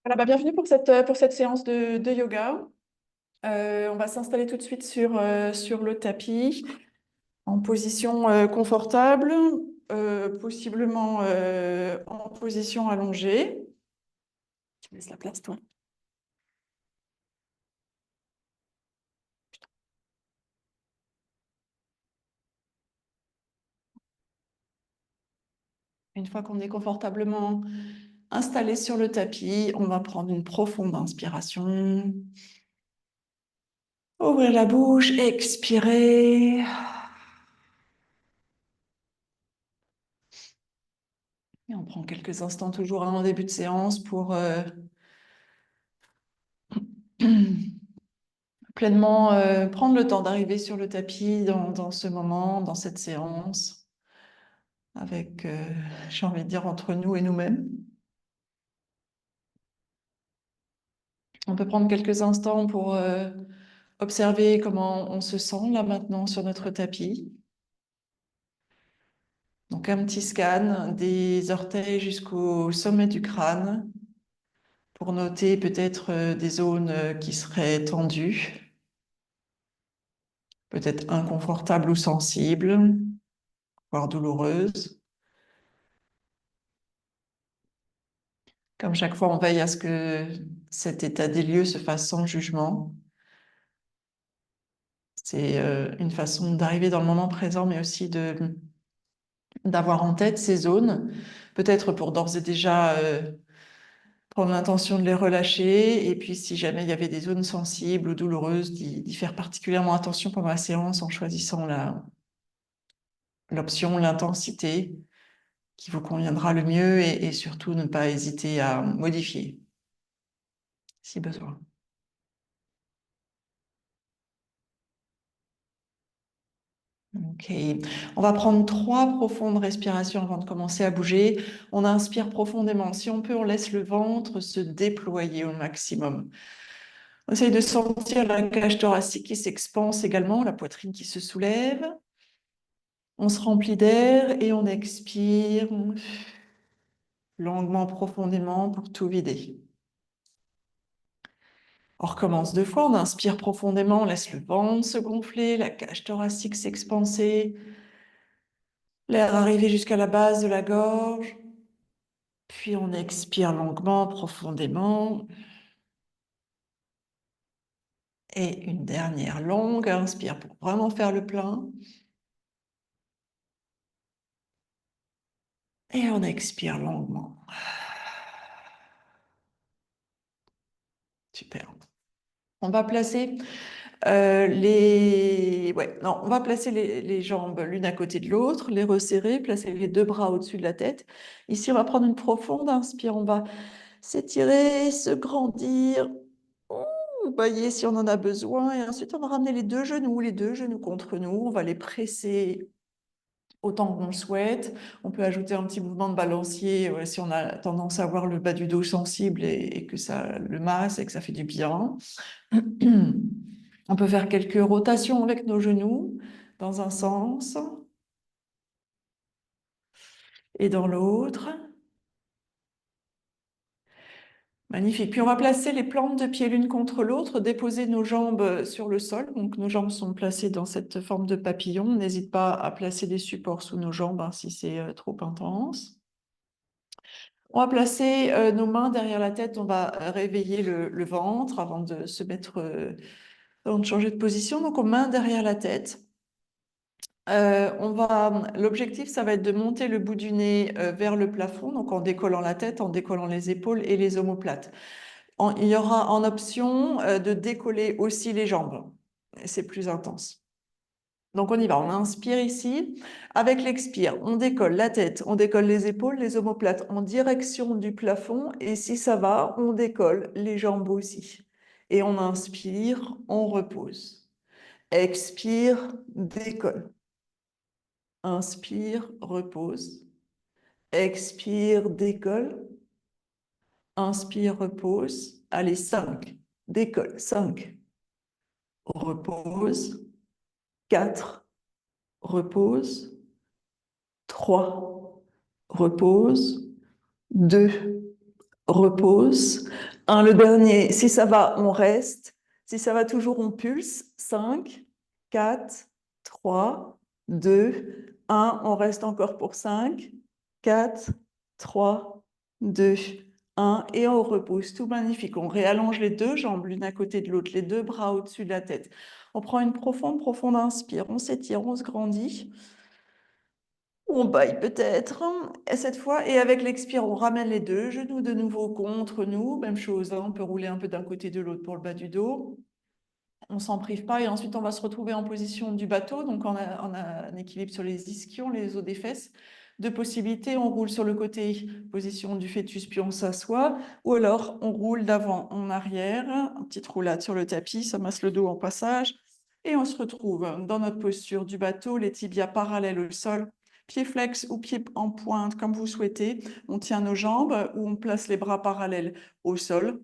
Voilà, bienvenue pour cette séance de yoga. On va s'installer tout de suite sur le tapis, en position confortable, possiblement en position allongée. Tu laisses la place, toi. Une fois qu'on est confortablement installé sur le tapis, on va prendre une profonde inspiration. Ouvrir la bouche, expirer. Et on prend quelques instants toujours en début de séance pour pleinement prendre le temps d'arriver sur le tapis dans ce moment, dans cette séance, avec, j'ai envie de dire, entre nous et nous-mêmes. On peut prendre quelques instants pour observer comment on se sent là maintenant sur notre tapis. Donc un petit scan des orteils jusqu'au sommet du crâne pour noter peut-être des zones qui seraient tendues, peut-être inconfortables ou sensibles, voire douloureuses. Comme chaque fois, on veille à ce que cet état des lieux se fasse sans jugement. C'est une façon d'arriver dans le moment présent, mais aussi d'avoir en tête ces zones, peut-être pour d'ores et déjà prendre l'intention de les relâcher, et puis si jamais il y avait des zones sensibles ou douloureuses, d'y faire particulièrement attention pendant la séance en choisissant l'option, l'intensité qui vous conviendra le mieux, et surtout ne pas hésiter à modifier si besoin. Ok, on va prendre 3 profondes respirations avant de commencer à bouger. On inspire profondément. Si on peut, on laisse le ventre se déployer au maximum. On essaye de sentir la cage thoracique qui s'expanse également, la poitrine qui se soulève. On se remplit d'air et on expire longuement, profondément pour tout vider. On recommence 2 fois. On inspire profondément, on laisse le ventre se gonfler, la cage thoracique s'expanser. L'air arriver jusqu'à la base de la gorge. Puis on expire longuement, profondément. Et une dernière longue inspire pour vraiment faire le plein. Et on expire longuement. Super. On va placer on va placer les jambes l'une à côté de l'autre, les resserrer, placer les 2 bras au-dessus de la tête. Ici, on va prendre une profonde inspire. On va s'étirer, se grandir, bailler si on en a besoin. Et ensuite, on va ramener les deux genoux contre nous. On va les presser autant qu'on le souhaite. On peut ajouter un petit mouvement de balancier si on a tendance à avoir le bas du dos sensible et que ça le masse et que ça fait du bien. On peut faire quelques rotations avec nos genoux dans un sens et dans l'autre. Magnifique. Puis on va placer les plantes de pied l'une contre l'autre, déposer nos jambes sur le sol. Donc nos jambes sont placées dans cette forme de papillon. N'hésite pas à placer des supports sous nos jambes si c'est trop intense. On va placer nos mains derrière la tête. On va réveiller le ventre avant de se mettre, avant de changer de position. Donc aux mains derrière la tête. L'objectif, ça va être de monter le bout du nez vers le plafond, donc en décollant la tête, en décollant les épaules et les omoplates. Il y aura en option de décoller aussi les jambes. C'est plus intense. Donc on y va, on inspire ici. Avec l'expire, on décolle la tête, on décolle les épaules, les omoplates en direction du plafond. Et si ça va, on décolle les jambes aussi. Et on inspire, on repose. Expire, décolle. Inspire, repose. Expire, décolle. Inspire, repose. Allez, 5. Décolle. 5. Repose. 4. Repose. 3. Repose. 2. Repose. Un, le dernier, si ça va, on reste. Si ça va toujours, on pulse. 5, 4, 3, 2, 1. On reste encore pour 5, 4, 3, 2, 1. Et on repousse. Tout magnifique. On réallonge les deux jambes l'une à côté de l'autre, les deux bras au-dessus de la tête. On prend une profonde inspire. On s'étire, on se grandit. On baille peut-être. Et cette fois, et avec l'expire, on ramène les deux genoux de nouveau contre nous. Même chose, hein, on peut rouler un peu d'un côté de l'autre pour le bas du dos. On s'en prive pas. Et ensuite, on va se retrouver en position du bateau. Donc, on a un équilibre sur les ischions, les os des fesses. Deux possibilités, on roule sur le côté, position du fœtus, puis on s'assoit. Ou alors, on roule d'avant en arrière. Une petite roulade sur le tapis, ça masse le dos en passage. Et on se retrouve dans notre posture du bateau, les tibias parallèles au sol. Pied flex ou pied en pointe, comme vous souhaitez. On tient nos jambes ou on place les bras parallèles au sol.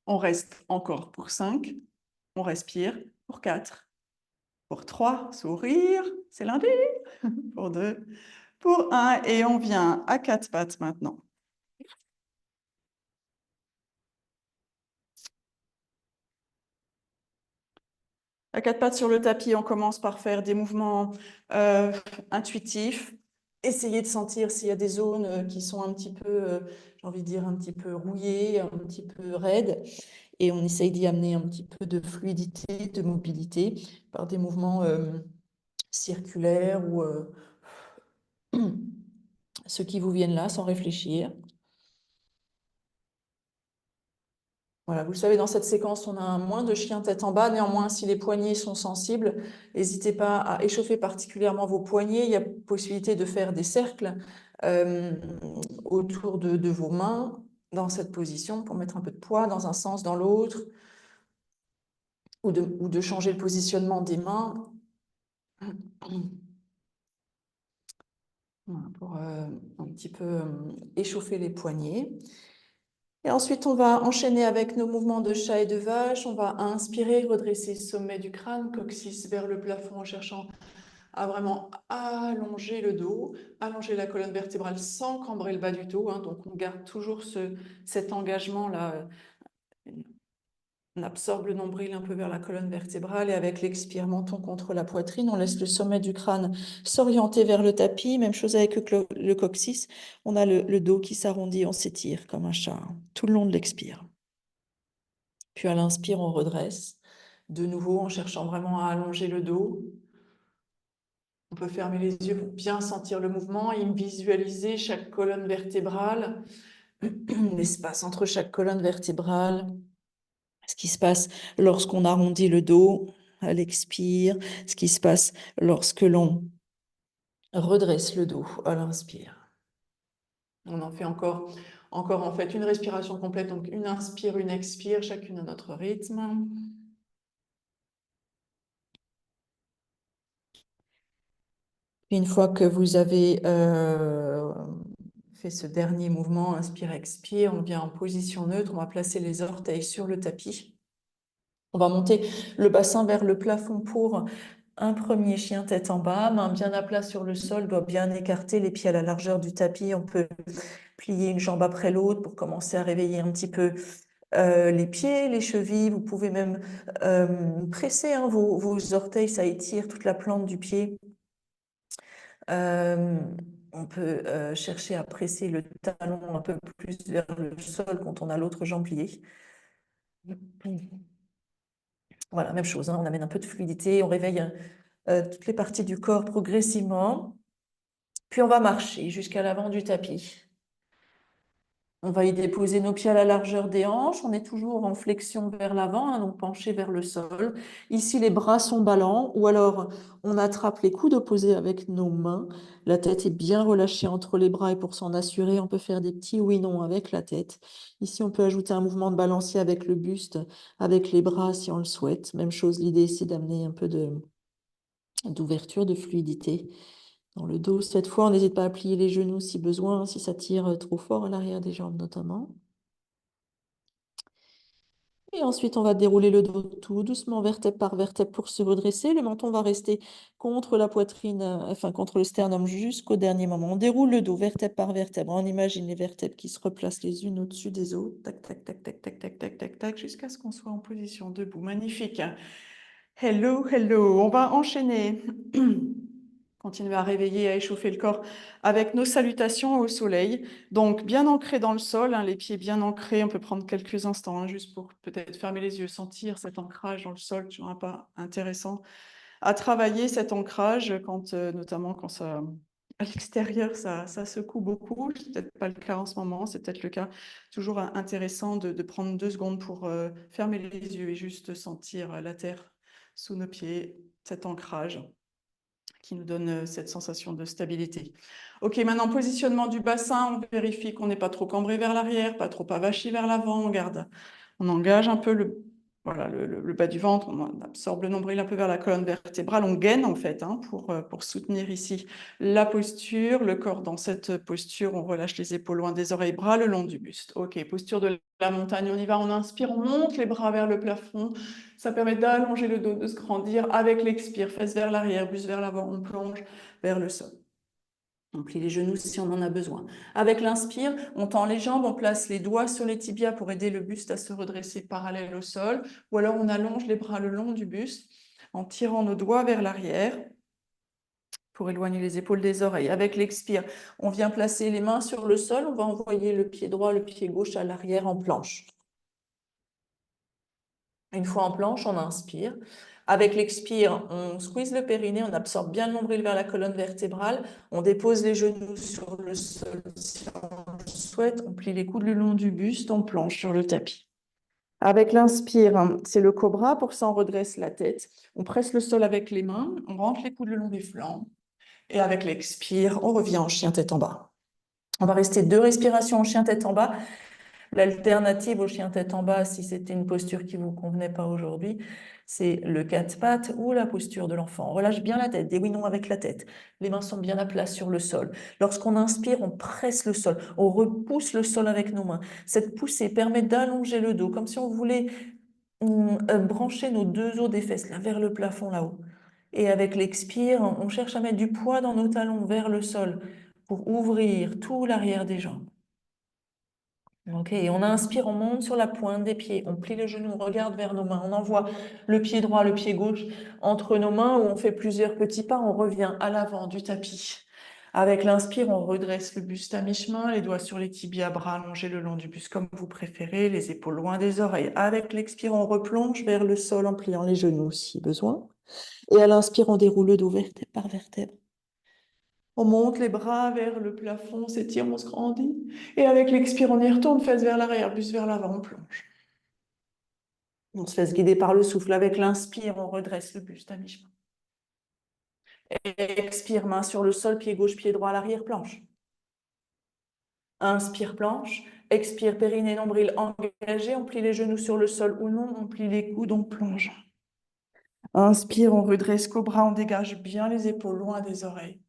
On reste encore pour 5. On respire pour 4. Pour 3, sourire, c'est lundi. Pour 2, pour 1. Et on vient à 4 pattes maintenant. À 4 pattes sur le tapis, on commence par faire des mouvements intuitifs. Essayez de sentir s'il y a des zones qui sont un petit peu, j'ai envie de dire, un petit peu rouillées, un petit peu raides. Et on essaye d'y amener un petit peu de fluidité, de mobilité par des mouvements circulaires ou ceux qui vous viennent là sans réfléchir. Voilà, vous le savez, dans cette séquence, on a un moins de chien tête en bas. Néanmoins, si les poignets sont sensibles, n'hésitez pas à échauffer particulièrement vos poignets. Il y a possibilité de faire des cercles euh, autour de vos mains dans cette position pour mettre un peu de poids dans un sens, dans l'autre, ou de changer le positionnement des mains. Voilà, pour un petit peu échauffer les poignets. Et ensuite, on va enchaîner avec nos mouvements de chat et de vache. On va inspirer, redresser le sommet du crâne, coccyx vers le plafond en cherchant à vraiment allonger le dos, allonger la colonne vertébrale sans cambrer le bas du dos. Hein. Donc, on garde toujours cet engagement-là. On absorbe le nombril un peu vers la colonne vertébrale et avec l'expire, menton contre la poitrine, on laisse le sommet du crâne s'orienter vers le tapis. Même chose avec le coccyx. On a le dos qui s'arrondit, on s'étire comme un chat tout le long de l'expire. Puis à l'inspire, on redresse. De nouveau, en cherchant vraiment à allonger le dos. On peut fermer les yeux pour bien sentir le mouvement et visualiser chaque colonne vertébrale, l'espace entre chaque colonne vertébrale. Ce qui se passe lorsqu'on arrondit le dos à l'expire, ce qui se passe lorsque l'on redresse le dos à l'inspire. On en fait encore en fait une respiration complète, donc une inspire, une expire, chacune à notre rythme. Une fois que vous avez fait ce dernier mouvement, inspire, expire, on vient en position neutre, on va placer les orteils sur le tapis. On va monter le bassin vers le plafond pour un premier chien tête en bas, main bien à plat sur le sol, doigt bien écarté, les pieds à la largeur du tapis. On peut plier une jambe après l'autre pour commencer à réveiller un petit peu les pieds, les chevilles. Vous pouvez même presser hein, vos orteils, ça étire toute la plante du pied. On peut chercher à presser le talon un peu plus vers le sol quand on a l'autre jambe pliée. Voilà, même chose, hein, on amène un peu de fluidité, on réveille toutes les parties du corps progressivement. Puis on va marcher jusqu'à l'avant du tapis. On va y déposer nos pieds à la largeur des hanches. On est toujours en flexion vers l'avant, hein, donc penché vers le sol. Ici, les bras sont ballants ou alors on attrape les coudes opposés avec nos mains. La tête est bien relâchée entre les bras et pour s'en assurer, on peut faire des petits oui-non avec la tête. Ici, on peut ajouter un mouvement de balancier avec le buste, avec les bras si on le souhaite. Même chose, l'idée, c'est d'amener un peu d'ouverture, de fluidité. Dans le dos, cette fois, on n'hésite pas à plier les genoux si besoin, si ça tire trop fort à l'arrière des jambes notamment. Et ensuite, on va dérouler le dos tout doucement, vertèbre par vertèbre pour se redresser. Le menton va rester contre la poitrine, enfin contre le sternum jusqu'au dernier moment. On déroule le dos, vertèbre par vertèbre. On imagine les vertèbres qui se replacent les unes au-dessus des autres. Tac, tac, tac, tac, tac, tac, tac, tac, tac, jusqu'à ce qu'on soit en position debout. Magnifique. Hello, hello. On va enchaîner. Continuer à réveiller, à échauffer le corps avec nos salutations au soleil. Donc, bien ancré dans le sol, hein, les pieds bien ancrés. On peut prendre quelques instants, hein, juste pour peut-être fermer les yeux, sentir cet ancrage dans le sol, toujours un pas intéressant à travailler cet ancrage, quand, notamment quand ça, à l'extérieur, ça secoue beaucoup. C'est peut-être pas le cas en ce moment, c'est peut-être le cas. Toujours intéressant de prendre 2 secondes pour fermer les yeux et juste sentir la terre sous nos pieds, cet ancrage qui nous donne cette sensation de stabilité. Ok, maintenant, positionnement du bassin, on vérifie qu'on n'est pas trop cambré vers l'arrière, pas trop avachi vers l'avant, on engage un peu voilà, le bas du ventre, on absorbe le nombril un peu vers la colonne vertébrale, on gaine en fait, hein, pour soutenir ici la posture, le corps dans cette posture, on relâche les épaules loin des oreilles, bras le long du buste. Ok, posture de la montagne, on y va, on inspire, on monte les bras vers le plafond, ça permet d'allonger le dos, de se grandir avec l'expire, fesses vers l'arrière, buste vers l'avant, on plonge vers le sol. On plie les genoux si on en a besoin. Avec l'inspire, on tend les jambes, on place les doigts sur les tibias pour aider le buste à se redresser parallèle au sol, ou alors on allonge les bras le long du buste en tirant nos doigts vers l'arrière pour éloigner les épaules des oreilles. Avec l'expire, on vient placer les mains sur le sol, on va envoyer le pied droit, le pied gauche à l'arrière en planche. Une fois en planche, on inspire. Avec l'expire, on squeeze le périnée, on absorbe bien le nombril vers la colonne vertébrale, on dépose les genoux sur le sol. Si on le souhaite, on plie les coudes le long du buste, on planche sur le tapis. Avec l'inspire, c'est le cobra, pour ça on redresse la tête. On presse le sol avec les mains, on rentre les coudes le long des flancs. Et avec l'expire, on revient en chien tête en bas. On va rester 2 respirations en chien tête en bas. L'alternative au chien tête en bas, si c'était une posture qui ne vous convenait pas aujourd'hui, c'est le 4 pattes ou la posture de l'enfant. On relâche bien la tête, des oui-non avec la tête. Les mains sont bien à plat sur le sol. Lorsqu'on inspire, on presse le sol, on repousse le sol avec nos mains. Cette poussée permet d'allonger le dos, comme si on voulait brancher nos 2 os des fesses là, vers le plafond là-haut. Et avec l'expire, on cherche à mettre du poids dans nos talons vers le sol pour ouvrir tout l'arrière des jambes. Ok, et on inspire, on monte sur la pointe des pieds, on plie les genoux, on regarde vers nos mains, on envoie le pied droit, le pied gauche entre nos mains, où on fait plusieurs petits pas, on revient à l'avant du tapis. Avec l'inspire, on redresse le buste à mi-chemin, les doigts sur les tibias, bras allongés le long du buste comme vous préférez, les épaules loin des oreilles. Avec l'expire, on replonge vers le sol en pliant les genoux si besoin. Et à l'inspire, on déroule le dos vertèbre par vertèbre. On monte les bras vers le plafond, on s'étire, on se grandit. Et avec l'expire, on y retourne, fesses vers l'arrière, buste vers l'avant, on plonge. On se laisse guider par le souffle. Avec l'inspire, on redresse le buste à mi-chemin. Expire, main sur le sol, pied gauche, pied droit à l'arrière, planche. Inspire, planche. Expire, périnée, nombril engagé. On plie les genoux sur le sol ou non, on plie les coudes, on plonge. Inspire, on redresse cobra, on dégage bien les épaules loin des oreilles.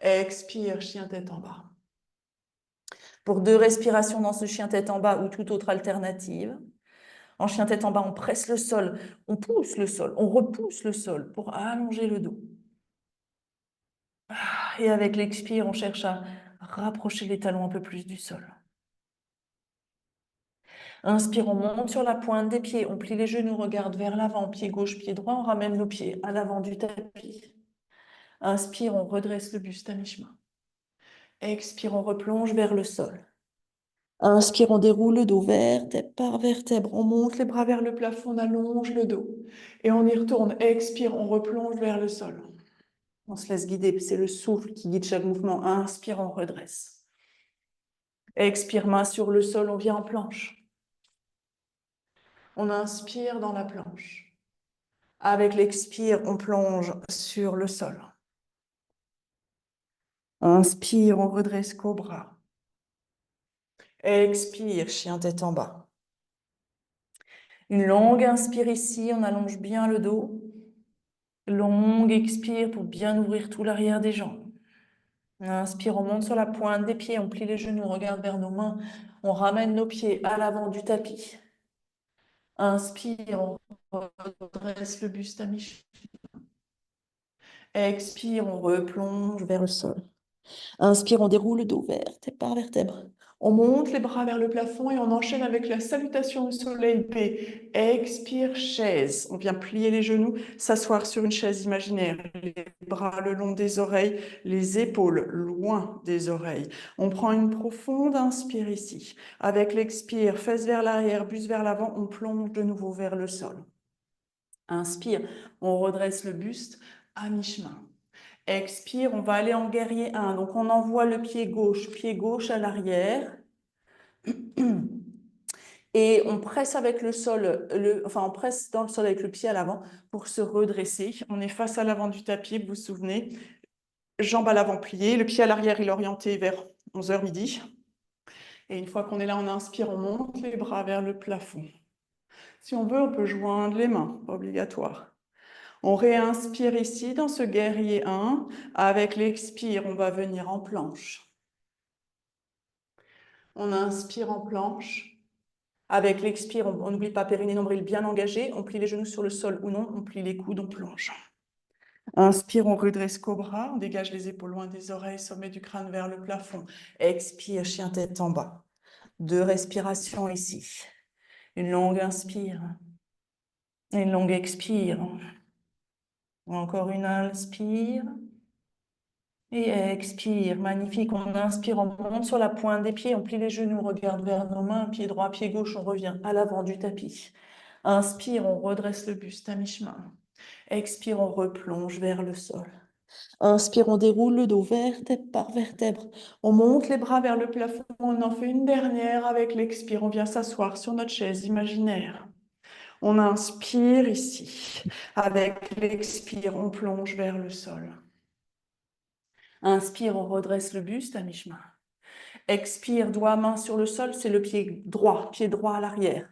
Expire, chien tête en bas. Pour 2 respirations dans ce chien tête en bas ou toute autre alternative. En chien tête en bas, on presse le sol, on pousse le sol, on repousse le sol pour allonger le dos. Et avec l'expire, on cherche à rapprocher les talons un peu plus du sol. Inspire, on monte sur la pointe des pieds, on plie les genoux, regarde vers l'avant, pied gauche, pied droit, on ramène nos pieds à l'avant du tapis. Inspire, on redresse le buste à mi-chemin. Expire, on replonge vers le sol. Inspire, on déroule le dos, vertèbre par vertèbre. On monte les bras vers le plafond, on allonge le dos. Et on y retourne. Expire, on replonge vers le sol. On se laisse guider, c'est le souffle qui guide chaque mouvement. Inspire, on redresse. Expire, main sur le sol, on vient en planche. On inspire dans la planche. Avec l'expire, on plonge sur le sol. Inspire, on redresse cobra. Expire, chien tête en bas. Une longue inspire ici, on allonge bien le dos. Longue expire pour bien ouvrir tout l'arrière des jambes. Inspire, on monte sur la pointe des pieds, on plie les genoux, on regarde vers nos mains, on ramène nos pieds à l'avant du tapis. Inspire, on redresse le buste à mi-chemin. Expire, on replonge vers le sol. Inspire, on déroule le dos vertèbre par vertèbre. On monte les bras vers le plafond et on enchaîne avec la salutation au soleil P. Expire, chaise. On vient plier les genoux, s'asseoir sur une chaise imaginaire. Les bras le long des oreilles, les épaules loin des oreilles. On prend une profonde inspire ici. Avec l'expire, fesses vers l'arrière, buste vers l'avant, on plonge de nouveau vers le sol. Inspire, on redresse le buste à mi-chemin. Expire, on va aller en guerrier 1. Donc, on envoie le pied gauche à l'arrière. Et on presse avec le sol, on presse dans le sol avec le pied à l'avant pour se redresser. On est face à l'avant du tapis, vous vous souvenez. Jambes à l'avant pliées, le pied à l'arrière, il est orienté vers 11h midi. Et une fois qu'on est là, on inspire, on monte les bras vers le plafond. Si on veut, on peut joindre les mains, pas obligatoire. On réinspire ici dans ce guerrier 1. Avec l'expire, on va venir en planche. On inspire en planche. Avec l'expire, on n'oublie pas périnée, nombril bien engagé. On plie les genoux sur le sol ou non. On plie les coudes, on plonge. Inspire, on redresse cobra. On dégage les épaules loin des oreilles, sommet du crâne vers le plafond. Expire, chien tête en bas. 2 respirations ici. Une longue inspire. Une longue expire. Encore une inspire. Et expire, magnifique. On inspire, on monte sur la pointe des pieds, on plie les genoux, on regarde vers nos mains, pied droit, pied gauche, on revient à l'avant du tapis. Inspire, on redresse le buste à mi-chemin. Expire, on replonge vers le sol. Inspire, on déroule le dos vertèbre par vertèbre. On monte les bras vers le plafond, on en fait une dernière avec l'expire. On vient s'asseoir sur notre chaise imaginaire. On inspire ici. Avec l'expire, on plonge vers le sol. Inspire, on redresse le buste à mi-chemin. Expire, doigt, main sur le sol, c'est le pied droit à l'arrière,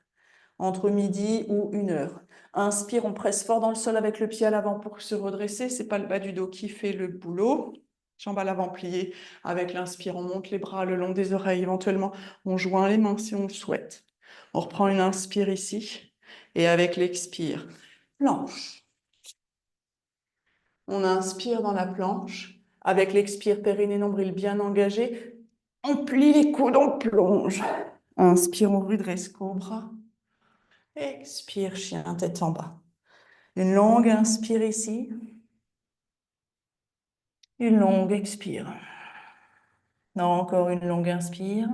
entre midi ou 1h. Inspire, on presse fort dans le sol avec le pied à l'avant pour se redresser. C'est pas le bas du dos qui fait le boulot. Jambes à l'avant pliées. Avec l'inspire, on monte les bras le long des oreilles. Éventuellement, on joint les mains si on le souhaite. On reprend une inspire ici. Et avec l'expire, planche. On inspire dans la planche. Avec l'expire, périnée, nombril bien engagé. On plie les coudes, on plonge. Inspire, on redresse cobra. Expire, chien, tête en bas. Une longue inspire ici. Une longue expire. Non, encore une longue inspire.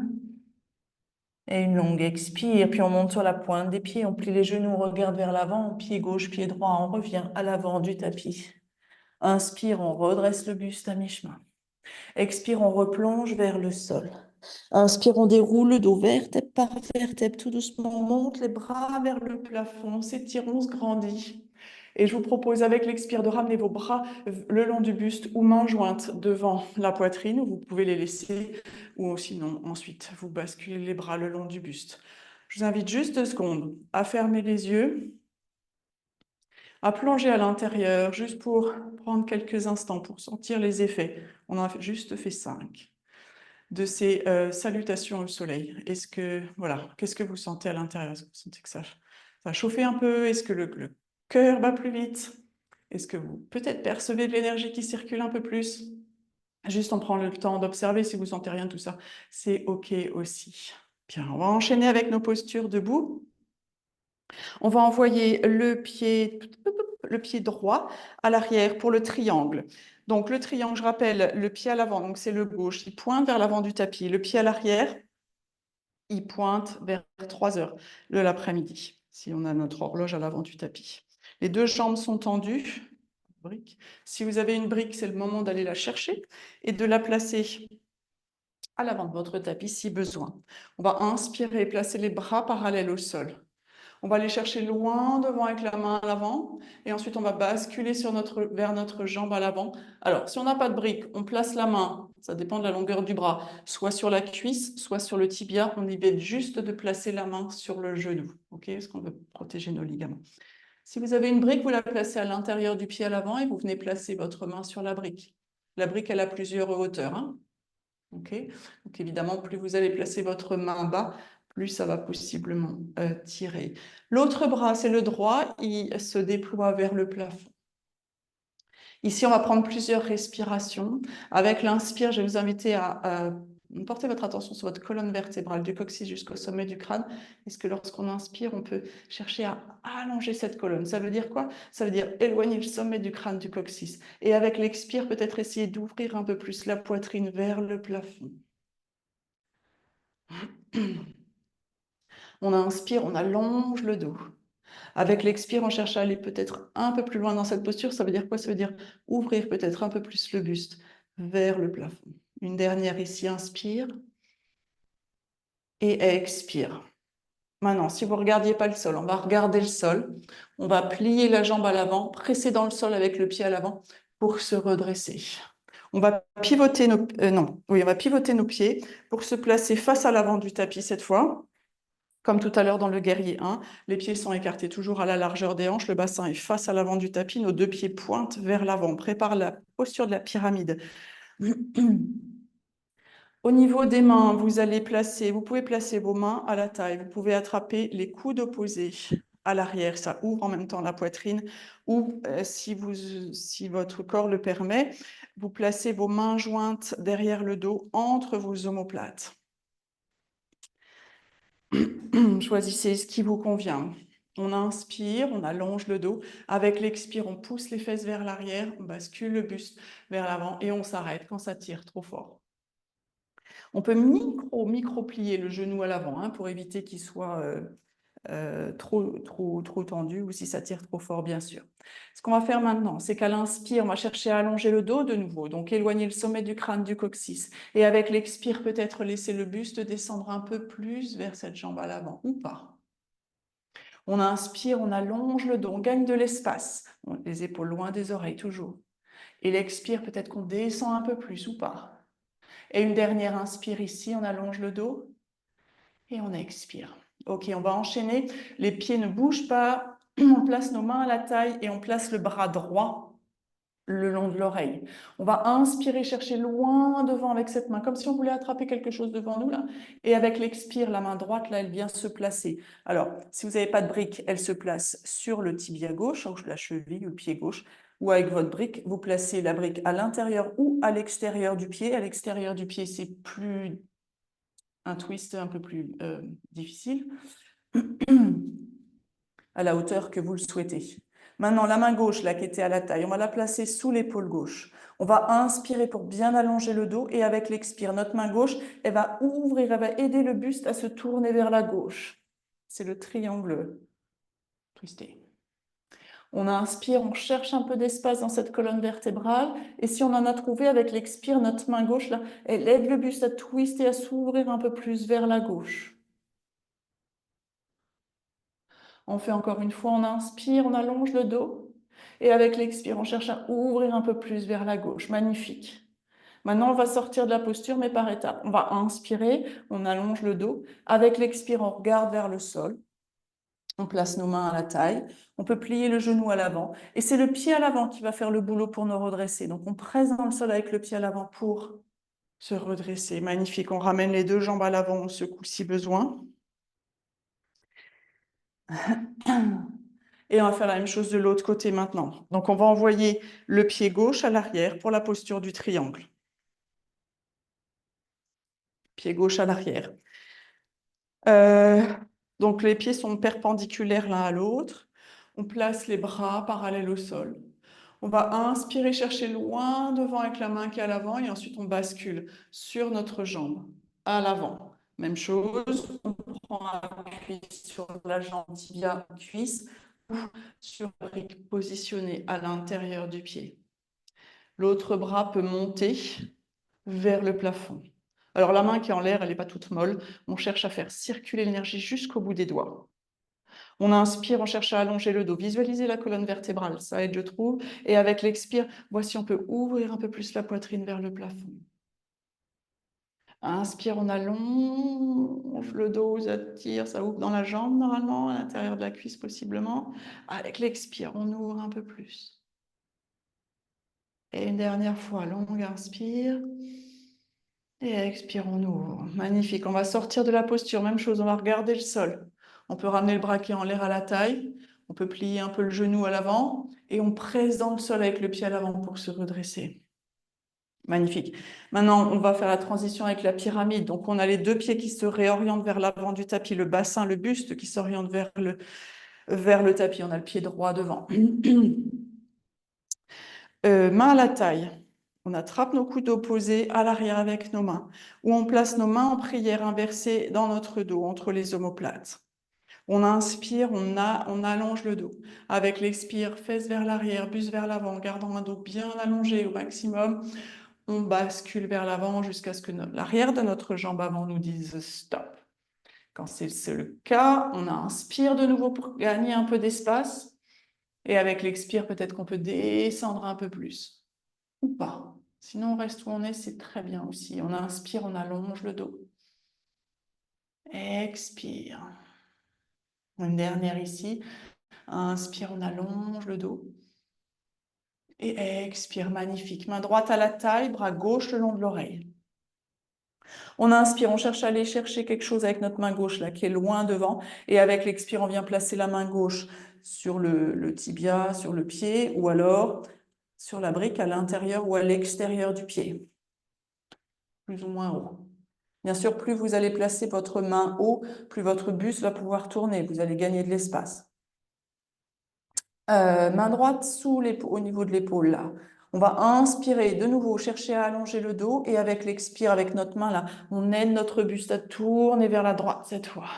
Et une longue expire. Puis on monte sur la pointe des pieds. On plie les genoux, on regarde vers l'avant. Pied gauche, pied droit. On revient à l'avant du tapis. Inspire, on redresse le buste à mi-chemin. Expire, on replonge vers le sol. Inspire, on déroule le dos vertèbre par vertèbre. Tout doucement, on monte les bras vers le plafond. S'étire, on se grandit. Et je vous propose avec l'expire de ramener vos bras le long du buste ou mains jointes devant la poitrine. Vous pouvez les laisser ou sinon ensuite vous basculez les bras le long du buste. Je vous invite juste 2 secondes à fermer les yeux, à plonger à l'intérieur juste pour prendre quelques instants pour sentir les effets. On a juste fait 5 de ces salutations au soleil. Qu'est-ce que vous sentez à l'intérieur? Est-ce que vous sentez que ça a chauffé un peu? Est-ce que le cœur bat plus vite? Est-ce que vous peut-être percevez de l'énergie qui circule un peu plus? Juste on prend le temps d'observer. Si vous sentez rien de tout ça, c'est OK aussi. Bien, on va enchaîner avec nos postures debout. On va envoyer le pied droit à l'arrière pour le triangle. Donc le triangle, je rappelle, le pied à l'avant, donc c'est le gauche, il pointe vers l'avant du tapis. Le pied à l'arrière, il pointe vers 3h de l'après-midi, si on a notre horloge à l'avant du tapis. Les 2 jambes sont tendues. Si vous avez une brique, c'est le moment d'aller la chercher et de la placer à l'avant de votre tapis si besoin. On va inspirer, placer les bras parallèles au sol. On va aller chercher loin devant avec la main à l'avant et ensuite on va basculer vers notre jambe à l'avant. Alors, si on n'a pas de brique, on place la main, ça dépend de la longueur du bras, soit sur la cuisse, soit sur le tibia. On évite juste de placer la main sur le genou, ok, parce qu'on veut protéger nos ligaments. Si vous avez une brique, vous la placez à l'intérieur du pied à l'avant et vous venez placer votre main sur la brique. La brique, elle a plusieurs hauteurs, hein. Okay. Donc évidemment, plus vous allez placer votre main bas, plus ça va possiblement tirer. L'autre bras, c'est le droit, il se déploie vers le plafond. Ici, on va prendre plusieurs respirations. Avec l'inspire, je vais vous inviter à porter votre attention sur votre colonne vertébrale, du coccyx jusqu'au sommet du crâne. Est-ce que lorsqu'on inspire, on peut chercher à allonger cette colonne? Ça veut dire quoi? Ça veut dire éloigner le sommet du crâne du coccyx. Et avec l'expire, peut-être essayer d'ouvrir un peu plus la poitrine vers le plafond. On inspire, on allonge le dos. Avec l'expire, on cherche à aller peut-être un peu plus loin dans cette posture. Ça veut dire quoi? Ça veut dire ouvrir peut-être un peu plus le buste vers le plafond. Une dernière ici, inspire et expire. Maintenant, si vous ne regardiez pas le sol, on va regarder le sol. On va plier la jambe à l'avant, presser dans le sol avec le pied à l'avant pour se redresser. On va pivoter on va pivoter nos pieds pour se placer face à l'avant du tapis cette fois. Comme tout à l'heure dans le guerrier 1, les pieds sont écartés toujours à la largeur des hanches, le bassin est face à l'avant du tapis, nos deux pieds pointent vers l'avant. On prépare la posture de la pyramide. Au niveau des mains, vous pouvez placer vos mains à la taille, vous pouvez attraper les coudes opposés à l'arrière, ça ouvre en même temps la poitrine, ou si votre corps le permet, vous placez vos mains jointes derrière le dos, entre vos omoplates. Choisissez ce qui vous convient. On inspire, on allonge le dos. Avec l'expire, on pousse les fesses vers l'arrière, on bascule le buste vers l'avant et on s'arrête quand ça tire trop fort. On peut micro-plier le genou à l'avant pour éviter qu'il soit trop tendu ou si ça tire trop fort, bien sûr. Ce qu'on va faire maintenant, c'est qu'à l'inspire, on va chercher à allonger le dos de nouveau, donc éloigner le sommet du crâne du coccyx. Et avec l'expire, peut-être laisser le buste descendre un peu plus vers cette jambe à l'avant ou pas. On inspire, on allonge le dos, on gagne de l'espace. Les épaules loin des oreilles, toujours. Et l'expire, peut-être qu'on descend un peu plus ou pas. Et une dernière inspire ici, on allonge le dos et on expire. Ok, on va enchaîner. Les pieds ne bougent pas. On place nos mains à la taille et on place le bras droit le long de l'oreille. On va inspirer, chercher loin devant avec cette main, comme si on voulait attraper quelque chose devant nous, là. Et avec l'expire, la main droite, là, elle vient se placer. Alors, si vous n'avez pas de brique, elle se place sur le tibia gauche, la cheville ou le pied gauche, ou avec votre brique, vous placez la brique à l'intérieur ou à l'extérieur du pied. À l'extérieur du pied, c'est plus un twist un peu plus difficile, à la hauteur que vous le souhaitez. Maintenant, la main gauche, là, qui était à la taille, on va la placer sous l'épaule gauche. On va inspirer pour bien allonger le dos et avec l'expire, notre main gauche, elle va ouvrir, elle va aider le buste à se tourner vers la gauche. C'est le triangle twisté. On inspire, on cherche un peu d'espace dans cette colonne vertébrale. Et si on en a trouvé avec l'expire, notre main gauche, là, elle aide le buste à twister, à s'ouvrir un peu plus vers la gauche. On fait encore une fois, on inspire, on allonge le dos. Et avec l'expire, on cherche à ouvrir un peu plus vers la gauche. Magnifique. Maintenant, on va sortir de la posture, mais par étapes. On va inspirer, on allonge le dos. Avec l'expire, on regarde vers le sol. On place nos mains à la taille. On peut plier le genou à l'avant. Et c'est le pied à l'avant qui va faire le boulot pour nous redresser. Donc, on presse dans le sol avec le pied à l'avant pour se redresser. Magnifique. On ramène les deux jambes à l'avant, on secoue si besoin. Et on va faire la même chose de l'autre côté maintenant. Donc, on va envoyer le pied gauche à l'arrière pour la posture du triangle. Pied gauche à l'arrière. Donc, les pieds sont perpendiculaires l'un à l'autre. On place les bras parallèles au sol. On va inspirer, chercher loin devant avec la main qui est à l'avant et ensuite on bascule sur notre jambe à l'avant. Même chose, on prend appui sur la jambe tibia cuisse ou sur la brique positionnée à l'intérieur du pied. L'autre bras peut monter vers le plafond. Alors la main qui est en l'air, elle n'est pas toute molle. On cherche à faire circuler l'énergie jusqu'au bout des doigts. On inspire, on cherche à allonger le dos. Visualisez la colonne vertébrale, ça aide, je trouve. Et avec l'expire, voici, on peut ouvrir un peu plus la poitrine vers le plafond. Inspire, on allonge le dos, ça tire, ça ouvre dans la jambe normalement, à l'intérieur de la cuisse possiblement. Avec l'expire, on ouvre un peu plus. Et une dernière fois, longue inspire. Et expire, on ouvre. Magnifique. On va sortir de la posture. Même chose, on va regarder le sol. On peut ramener le bras qui est en l'air à la taille. On peut plier un peu le genou à l'avant. Et on presse dans le sol avec le pied à l'avant pour se redresser. Magnifique. Maintenant, on va faire la transition avec la pyramide. Donc, on a les deux pieds qui se réorientent vers l'avant du tapis, le bassin, le buste qui s'oriente vers le tapis. On a le pied droit devant. Main à la taille. On attrape nos coudes opposés à l'arrière avec nos mains. Ou on place nos mains en prière inversée dans notre dos, entre les omoplates. On inspire, on allonge le dos. Avec l'expire, fesses vers l'arrière, buste vers l'avant, gardant un dos bien allongé au maximum. On bascule vers l'avant jusqu'à ce que l'arrière de notre jambe avant nous dise stop. Quand c'est le cas, on inspire de nouveau pour gagner un peu d'espace. Et avec l'expire, peut-être qu'on peut descendre un peu plus. Ou pas. Sinon, on reste où on est, c'est très bien aussi. On inspire, on allonge le dos. Expire. Une dernière ici. Inspire, on allonge le dos. Et expire, magnifique. Main droite à la taille, bras gauche le long de l'oreille. On inspire, on cherche à aller chercher quelque chose avec notre main gauche, là, qui est loin devant. Et avec l'expire, on vient placer la main gauche sur le tibia, sur le pied, ou alors sur la brique à l'intérieur ou à l'extérieur du pied. Plus ou moins haut. Bien sûr, plus vous allez placer votre main haut, plus votre buste va pouvoir tourner. Vous allez gagner de l'espace. Main droite sous au niveau de l'épaule, là. On va inspirer de nouveau, chercher à allonger le dos. Et avec l'expire, avec notre main, là, on aide notre buste à tourner vers la droite cette fois.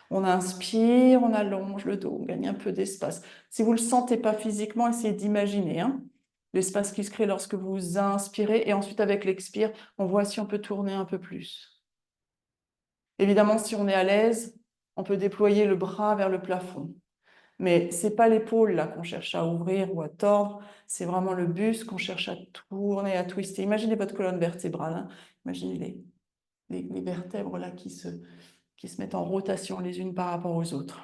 On inspire, on allonge le dos, on gagne un peu d'espace. Si vous ne le sentez pas physiquement, essayez d'imaginer l'espace qui se crée lorsque vous inspirez. Et ensuite, avec l'expire, on voit si on peut tourner un peu plus. Évidemment, si on est à l'aise, on peut déployer le bras vers le plafond. Mais ce n'est pas l'épaule là qu'on cherche à ouvrir ou à tordre, c'est vraiment le buste qu'on cherche à tourner, à twister. Imaginez votre colonne vertébrale, imaginez les vertèbres là qui se mettent en rotation les unes par rapport aux autres.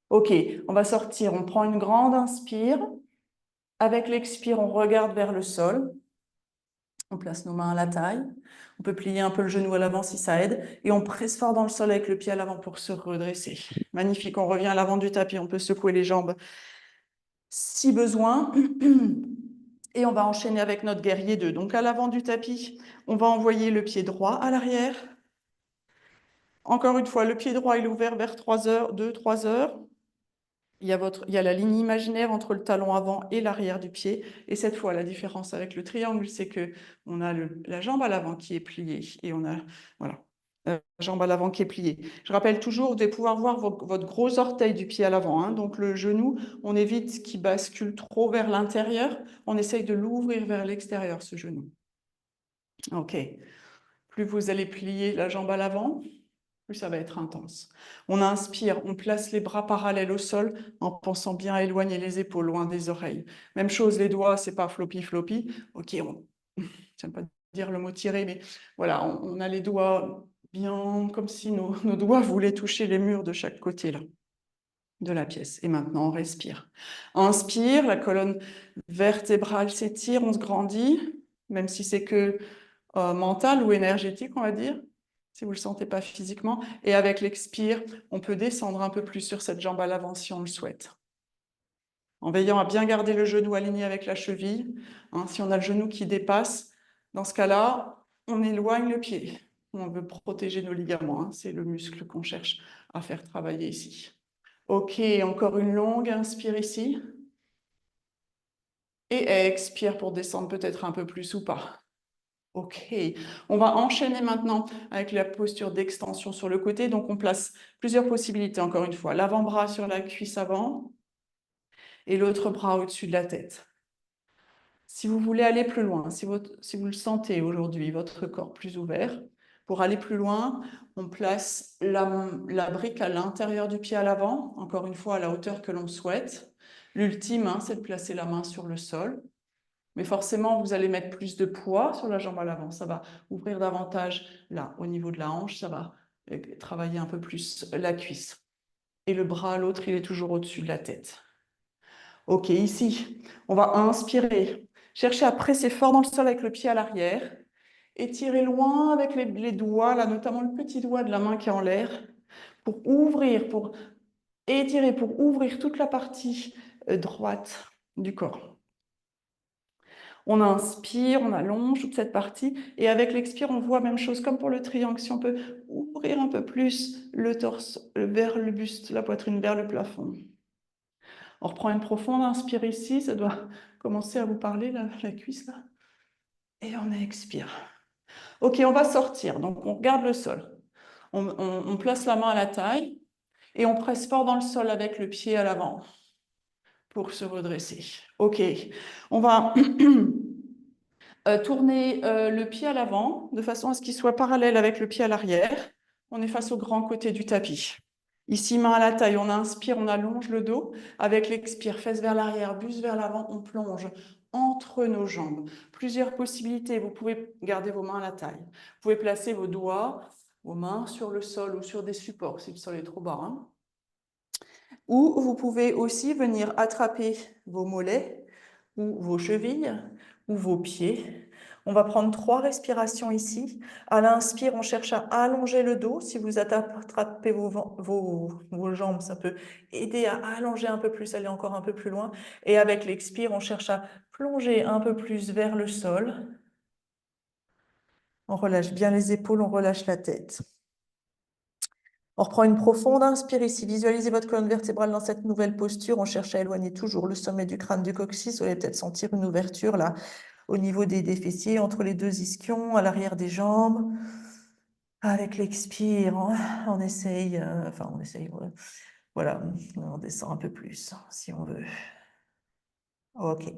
Ok, on va sortir, on prend une grande inspire. Avec l'expire, on regarde vers le sol. On place nos mains à la taille. On peut plier un peu le genou à l'avant si ça aide. Et on presse fort dans le sol avec le pied à l'avant pour se redresser. Magnifique, on revient à l'avant du tapis. On peut secouer les jambes si besoin. Et on va enchaîner avec notre guerrier 2. Donc à l'avant du tapis, on va envoyer le pied droit à l'arrière. Encore une fois, le pied droit il est ouvert vers 3 heures, 2-3 heures. Il y a la ligne imaginaire entre le talon avant et l'arrière du pied. Et cette fois, la différence avec le triangle, c'est qu'on a la jambe à l'avant qui est pliée. Et on a voilà, la jambe à l'avant qui est pliée. Je rappelle toujours de pouvoir voir votre gros orteil du pied à l'avant. Donc le genou, on évite qu'il bascule trop vers l'intérieur. On essaye de l'ouvrir vers l'extérieur, ce genou. OK. Plus vous allez plier la jambe à l'avant, plus ça va être intense. On inspire, on place les bras parallèles au sol en pensant bien à éloigner les épaules loin des oreilles. Même chose, les doigts, c'est pas floppy floppy. Ok, j'aime pas dire le mot tirer, mais voilà, on a les doigts bien comme si nos doigts voulaient toucher les murs de chaque côté là de la pièce. Et maintenant, on respire. Inspire, la colonne vertébrale s'étire, on se grandit, même si c'est que mental ou énergétique, on va dire, si vous ne le sentez pas physiquement. Et avec l'expire, on peut descendre un peu plus sur cette jambe à l'avant si on le souhaite. En veillant à bien garder le genou aligné avec la cheville. Si on a le genou qui dépasse, dans ce cas-là, on éloigne le pied. On veut protéger nos ligaments. C'est le muscle qu'on cherche à faire travailler ici. Ok, encore une longue inspire ici. Et expire pour descendre peut-être un peu plus ou pas. Ok, on va enchaîner maintenant avec la posture d'extension sur le côté. Donc, on place plusieurs possibilités, encore une fois. L'avant-bras sur la cuisse avant et l'autre bras au-dessus de la tête. Si vous voulez aller plus loin, si vous le sentez aujourd'hui, votre corps plus ouvert, pour aller plus loin, on place la brique à l'intérieur du pied à l'avant, encore une fois à la hauteur que l'on souhaite. L'ultime, c'est de placer la main sur le sol. Mais forcément, vous allez mettre plus de poids sur la jambe à l'avant. Ça va ouvrir davantage là, au niveau de la hanche. Ça va travailler un peu plus la cuisse. Et le bras à l'autre, il est toujours au-dessus de la tête. Ok, ici, on va inspirer. Cherchez à presser fort dans le sol avec le pied à l'arrière. Étirez loin avec les doigts, là, notamment le petit doigt de la main qui est en l'air, pour ouvrir, pour étirer, pour ouvrir toute la partie droite du corps. On inspire, on allonge toute cette partie, et avec l'expire, on voit même chose, comme pour le triangle, si on peut ouvrir un peu plus le torse vers le buste, la poitrine vers le plafond. On reprend une profonde inspire ici, ça doit commencer à vous parler, la cuisse là. Et on expire. Ok, on va sortir, donc on regarde le sol. On place la main à la taille et on presse fort dans le sol avec le pied à l'avant pour se redresser. Ok, on va tourner le pied à l'avant de façon à ce qu'il soit parallèle avec le pied à l'arrière. On est face au grand côté du tapis. Ici, main à la taille, on inspire, on allonge le dos. Avec l'expire, fesses vers l'arrière, buste vers l'avant, on plonge entre nos jambes. Plusieurs possibilités. Vous pouvez garder vos mains à la taille. Vous pouvez placer vos doigts, vos mains sur le sol ou sur des supports si le sol est trop bas. Hein. Ou vous pouvez aussi venir attraper vos mollets ou vos chevilles ou vos pieds. On va prendre 3 respirations ici. À l'inspire, on cherche à allonger le dos. Si vous attrapez vos jambes, ça peut aider à allonger un peu plus, aller encore un peu plus loin. Et avec l'expire, on cherche à plonger un peu plus vers le sol. On relâche bien les épaules, on relâche la tête. On reprend une profonde inspire ici. Visualisez votre colonne vertébrale dans cette nouvelle posture. On cherche à éloigner toujours le sommet du crâne du coccyx. Vous allez peut-être sentir une ouverture là au niveau des fessiers, entre les deux ischions, à l'arrière des jambes. Avec l'expire, on essaye, ouais. Voilà, on descend un peu plus si on veut. Ok.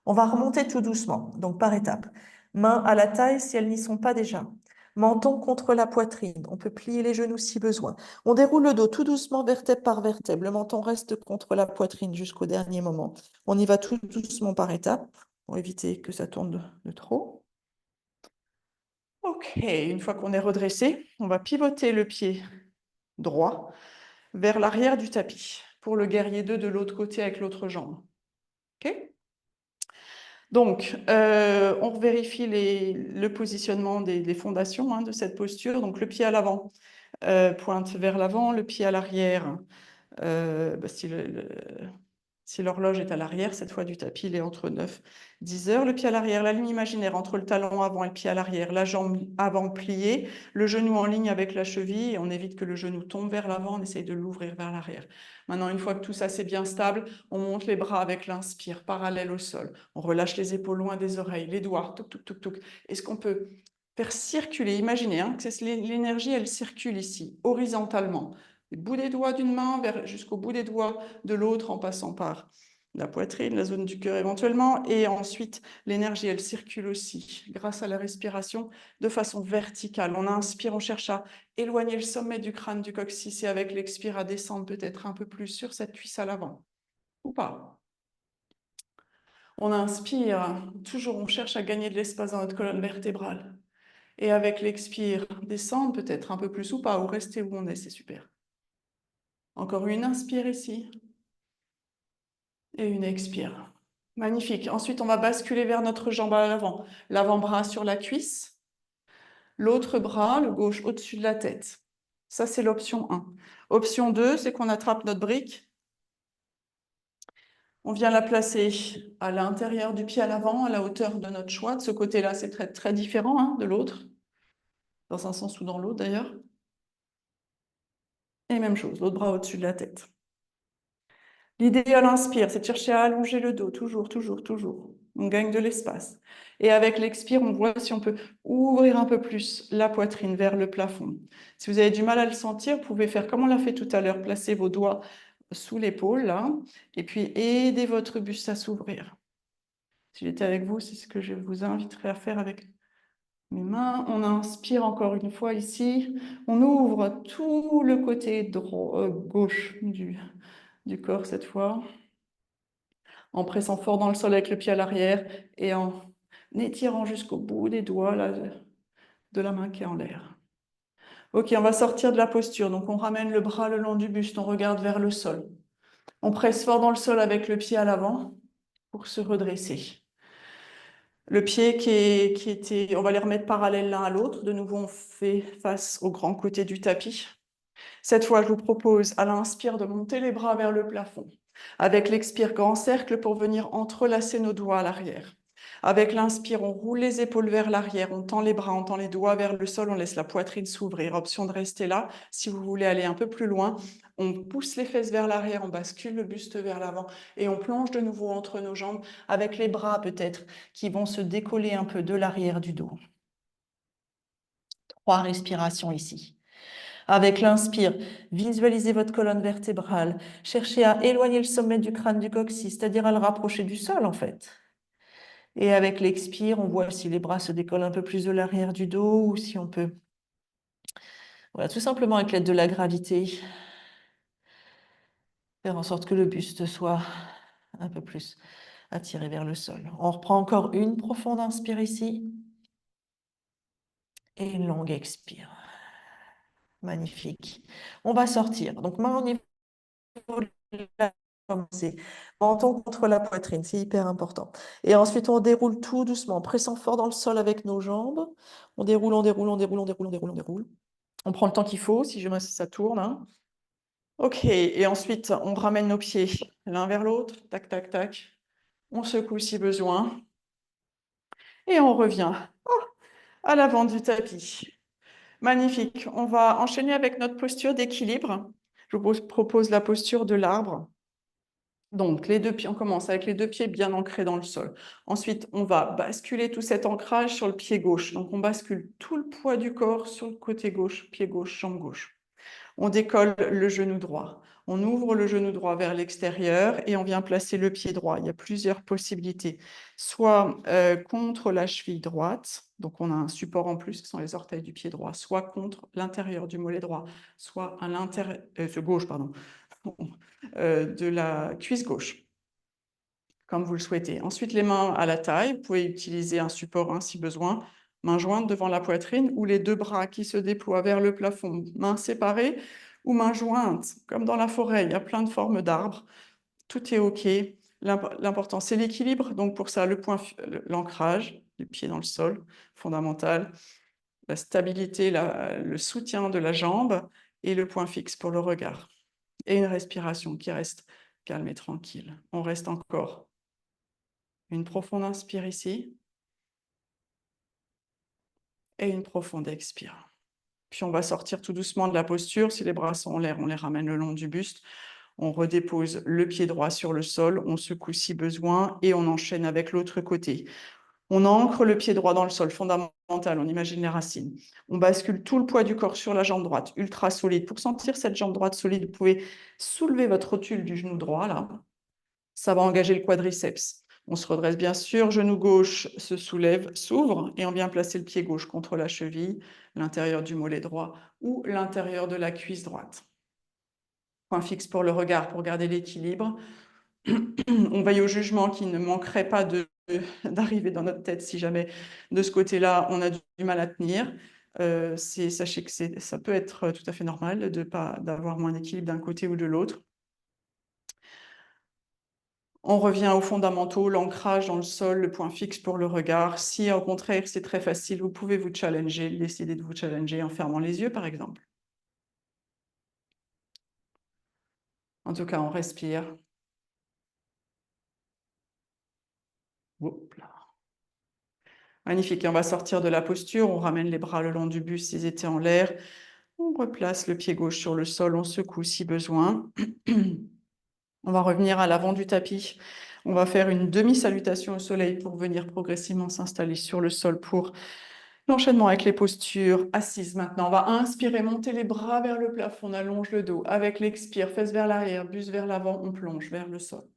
On va remonter tout doucement, donc par étapes. Mains à la taille si elles n'y sont pas déjà. Menton contre la poitrine. On peut plier les genoux si besoin. On déroule le dos tout doucement, vertèbre par vertèbre. Le menton reste contre la poitrine jusqu'au dernier moment. On y va tout doucement par étapes pour éviter que ça tourne de trop. Ok, une fois qu'on est redressé, on va pivoter le pied droit vers l'arrière du tapis pour le guerrier 2 de l'autre côté avec l'autre jambe. Ok. Donc, on vérifie le positionnement des fondations de cette posture. Donc, le pied à l'avant pointe vers l'avant, le pied à l'arrière, si l'horloge est à l'arrière, cette fois du tapis, il est entre 9 et 10 heures. Le pied à l'arrière, la ligne imaginaire entre le talon avant et le pied à l'arrière, la jambe avant pliée, le genou en ligne avec la cheville, et on évite que le genou tombe vers l'avant, on essaye de l'ouvrir vers l'arrière. Maintenant, une fois que tout ça c'est bien stable, on monte les bras avec l'inspire, parallèle au sol. On relâche les épaules loin des oreilles, les doigts, touc, touc, touc, touc. Est-ce qu'on peut faire circuler, imaginez que l'énergie, elle circule ici, horizontalement. Le bout des doigts d'une main jusqu'au bout des doigts de l'autre en passant par la poitrine, la zone du cœur éventuellement, et ensuite l'énergie elle circule aussi grâce à la respiration de façon verticale. On inspire, on cherche à éloigner le sommet du crâne du coccyx et avec l'expire à descendre peut-être un peu plus sur cette cuisse à l'avant ou pas. On inspire, toujours on cherche à gagner de l'espace dans notre colonne vertébrale et avec l'expire descendre peut-être un peu plus ou pas ou rester où on est, c'est super. Encore une inspire ici. Et une expire. Magnifique. Ensuite, on va basculer vers notre jambe à l'avant. L'avant-bras sur la cuisse. L'autre bras, le gauche, au-dessus de la tête. Ça, c'est l'option 1. Option 2, c'est qu'on attrape notre brique. On vient la placer à l'intérieur du pied à l'avant, à la hauteur de notre choix. De ce côté-là, c'est très, très différent de l'autre. Dans un sens ou dans l'autre, d'ailleurs. Et même chose, l'autre bras au-dessus de la tête. L'idée à l'inspire, c'est de chercher à allonger le dos, toujours, toujours, toujours. On gagne de l'espace. Et avec l'expire, on voit si on peut ouvrir un peu plus la poitrine vers le plafond. Si vous avez du mal à le sentir, vous pouvez faire comme on l'a fait tout à l'heure, placer vos doigts sous l'épaule, là, et puis aider votre buste à s'ouvrir. Si j'étais avec vous, c'est ce que je vous inviterais à faire avec mes mains. On inspire encore une fois ici. On ouvre tout le côté gauche du corps cette fois, en pressant fort dans le sol avec le pied à l'arrière et en étirant jusqu'au bout des doigts là, de la main qui est en l'air. Ok, on va sortir de la posture. Donc, on ramène le bras le long du buste, on regarde vers le sol. On presse fort dans le sol avec le pied à l'avant pour se redresser. Le pied qui était, on va les remettre parallèles l'un à l'autre. De nouveau, on fait face au grand côté du tapis. Cette fois, je vous propose à l'inspire de monter les bras vers le plafond. Avec l'expire, grand cercle pour venir entrelacer nos doigts à l'arrière. Avec l'inspire, on roule les épaules vers l'arrière, on tend les bras, on tend les doigts vers le sol, on laisse la poitrine s'ouvrir. Option de rester là. Si vous voulez aller un peu plus loin, on pousse les fesses vers l'arrière, on bascule le buste vers l'avant et on plonge de nouveau entre nos jambes avec les bras peut-être qui vont se décoller un peu de l'arrière du dos. 3 respirations ici. Avec l'inspire, visualisez votre colonne vertébrale. Cherchez à éloigner le sommet du crâne du coccyx, c'est-à-dire à le rapprocher du sol en fait. Et avec l'expire, on voit si les bras se décollent un peu plus de l'arrière du dos ou si on peut, voilà, tout simplement avec l'aide de la gravité, faire en sorte que le buste soit un peu plus attiré vers le sol. On reprend encore une profonde inspire ici et une longue expire. Magnifique. On va sortir. Donc, main au niveau de la commencer. Menton contre la poitrine, c'est hyper important. Et ensuite, on déroule tout doucement, en pressant fort dans le sol avec nos jambes. On déroule, on déroule, on déroule, on déroule, on déroule, on déroule. On prend le temps qu'il faut, si jamais ça tourne, hein. OK, et ensuite, on ramène nos pieds l'un vers l'autre, tac, tac, tac. On secoue si besoin. Et on revient à l'avant du tapis. Magnifique. On va enchaîner avec notre posture d'équilibre. Je vous propose la posture de l'arbre. Donc, les deux pieds, on commence avec les deux pieds bien ancrés dans le sol. Ensuite, on va basculer tout cet ancrage sur le pied gauche. Donc, on bascule tout le poids du corps sur le côté gauche, pied gauche, jambe gauche. On décolle le genou droit. On ouvre le genou droit vers l'extérieur et on vient placer le pied droit. Il y a plusieurs possibilités. Soit contre la cheville droite, donc on a un support en plus qui sont les orteils du pied droit, soit contre l'intérieur du mollet droit, soit à l'intérieur, gauche, pardon, de la cuisse gauche, comme vous le souhaitez. Ensuite, les mains à la taille. Vous pouvez utiliser un support si besoin. Mains jointes devant la poitrine ou les deux bras qui se déploient vers le plafond. Mains séparées ou mains jointes, comme dans la forêt. Il y a plein de formes d'arbres. Tout est OK. L'important, c'est l'équilibre. Donc, pour ça, l'ancrage, les pieds dans le sol, fondamental. La stabilité, le soutien de la jambe et le point fixe pour le regard. Et une respiration qui reste calme et tranquille. On reste encore. Une profonde inspire ici. Et une profonde expire. Puis on va sortir tout doucement de la posture. Si les bras sont en l'air, on les ramène le long du buste. On redépose le pied droit sur le sol. On secoue si besoin et on enchaîne avec l'autre côté. On ancre le pied droit dans le sol, fondamental, on imagine les racines. On bascule tout le poids du corps sur la jambe droite, ultra solide. Pour sentir cette jambe droite solide, vous pouvez soulever votre rotule du genou droit, là. Ça va engager le quadriceps. On se redresse bien sûr, genou gauche se soulève, s'ouvre et on vient placer le pied gauche contre la cheville, l'intérieur du mollet droit ou l'intérieur de la cuisse droite. Point fixe pour le regard, pour garder l'équilibre. On veille au jugement qui ne manquerait pas d'arriver dans notre tête si jamais de ce côté-là, on a du mal à tenir. Sachez que ça peut être tout à fait normal d'avoir moins d'équilibre d'un côté ou de l'autre. On revient aux fondamentaux, l'ancrage dans le sol, le point fixe pour le regard. Si au contraire c'est très facile, vous pouvez vous challenger, décider de vous challenger en fermant les yeux par exemple. En tout cas, on respire. Hop là. Magnifique. Et on va sortir de la posture, on ramène les bras le long du buste s'ils étaient en l'air. On replace le pied gauche sur le sol, on secoue si besoin. On va revenir à l'avant du tapis. On va faire une demi-salutation au soleil pour venir progressivement s'installer sur le sol pour l'enchaînement avec les postures assises. Maintenant, on va inspirer, monter les bras vers le plafond, on allonge le dos. Avec l'expire, fesses vers l'arrière, buste vers l'avant, on plonge vers le sol.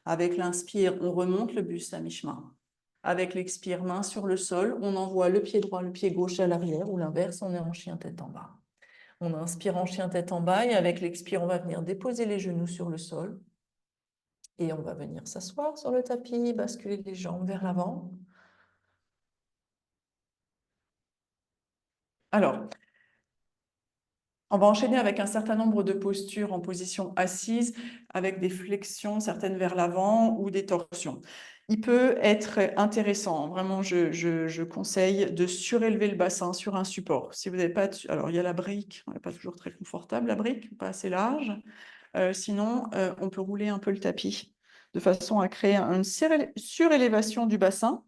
Avec l'inspire, on remonte le buste à mi-chemin. Avec l'expire, main sur le sol, on envoie le pied droit, le pied gauche à l'arrière ou l'inverse, on est en chien tête en bas. On inspire en chien tête en bas et avec l'expire, on va venir déposer les genoux sur le sol. Et on va venir s'asseoir sur le tapis, basculer les jambes vers l'avant. Alors, On va enchaîner avec un certain nombre de postures en position assise, avec des flexions, certaines vers l'avant ou des torsions. Il peut être intéressant, vraiment, je conseille de surélever le bassin sur un support. Si vous n'avez pas alors, il y a la brique, elle n'est pas toujours très confortable, la brique, pas assez large. Sinon, on peut rouler un peu le tapis de façon à créer une surélévation du bassin.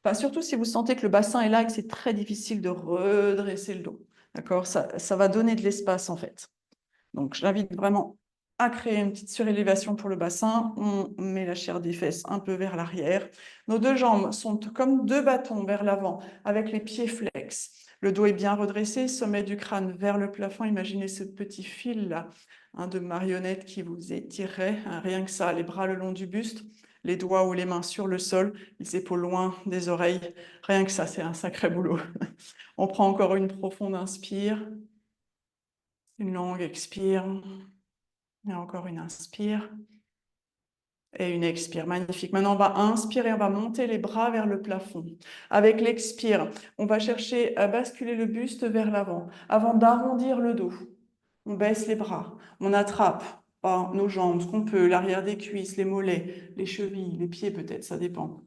Enfin, surtout si vous sentez que le bassin est là et que c'est très difficile de redresser le dos. D'accord? Ça va donner de l'espace en fait. Donc, j'invite vraiment à créer une petite surélévation pour le bassin. On met la chair des fesses un peu vers l'arrière. Nos deux jambes sont comme deux bâtons vers l'avant avec les pieds flex. Le dos est bien redressé, sommet du crâne vers le plafond. Imaginez ce petit fil-là de marionnette qui vous étirerait. Rien que ça, les bras le long du buste, les doigts ou les mains sur le sol, les épaules loin des oreilles. Rien que ça, c'est un sacré boulot. On prend encore une profonde inspire. Une longue expire. Et encore une inspire. Et une expire. Magnifique. Maintenant, on va inspirer, on va monter les bras vers le plafond. Avec l'expire, on va chercher à basculer le buste vers l'avant. Avant d'arrondir le dos, on baisse les bras. On attrape nos jambes, ce qu'on peut, l'arrière des cuisses, les mollets, les chevilles, les pieds peut-être, ça dépend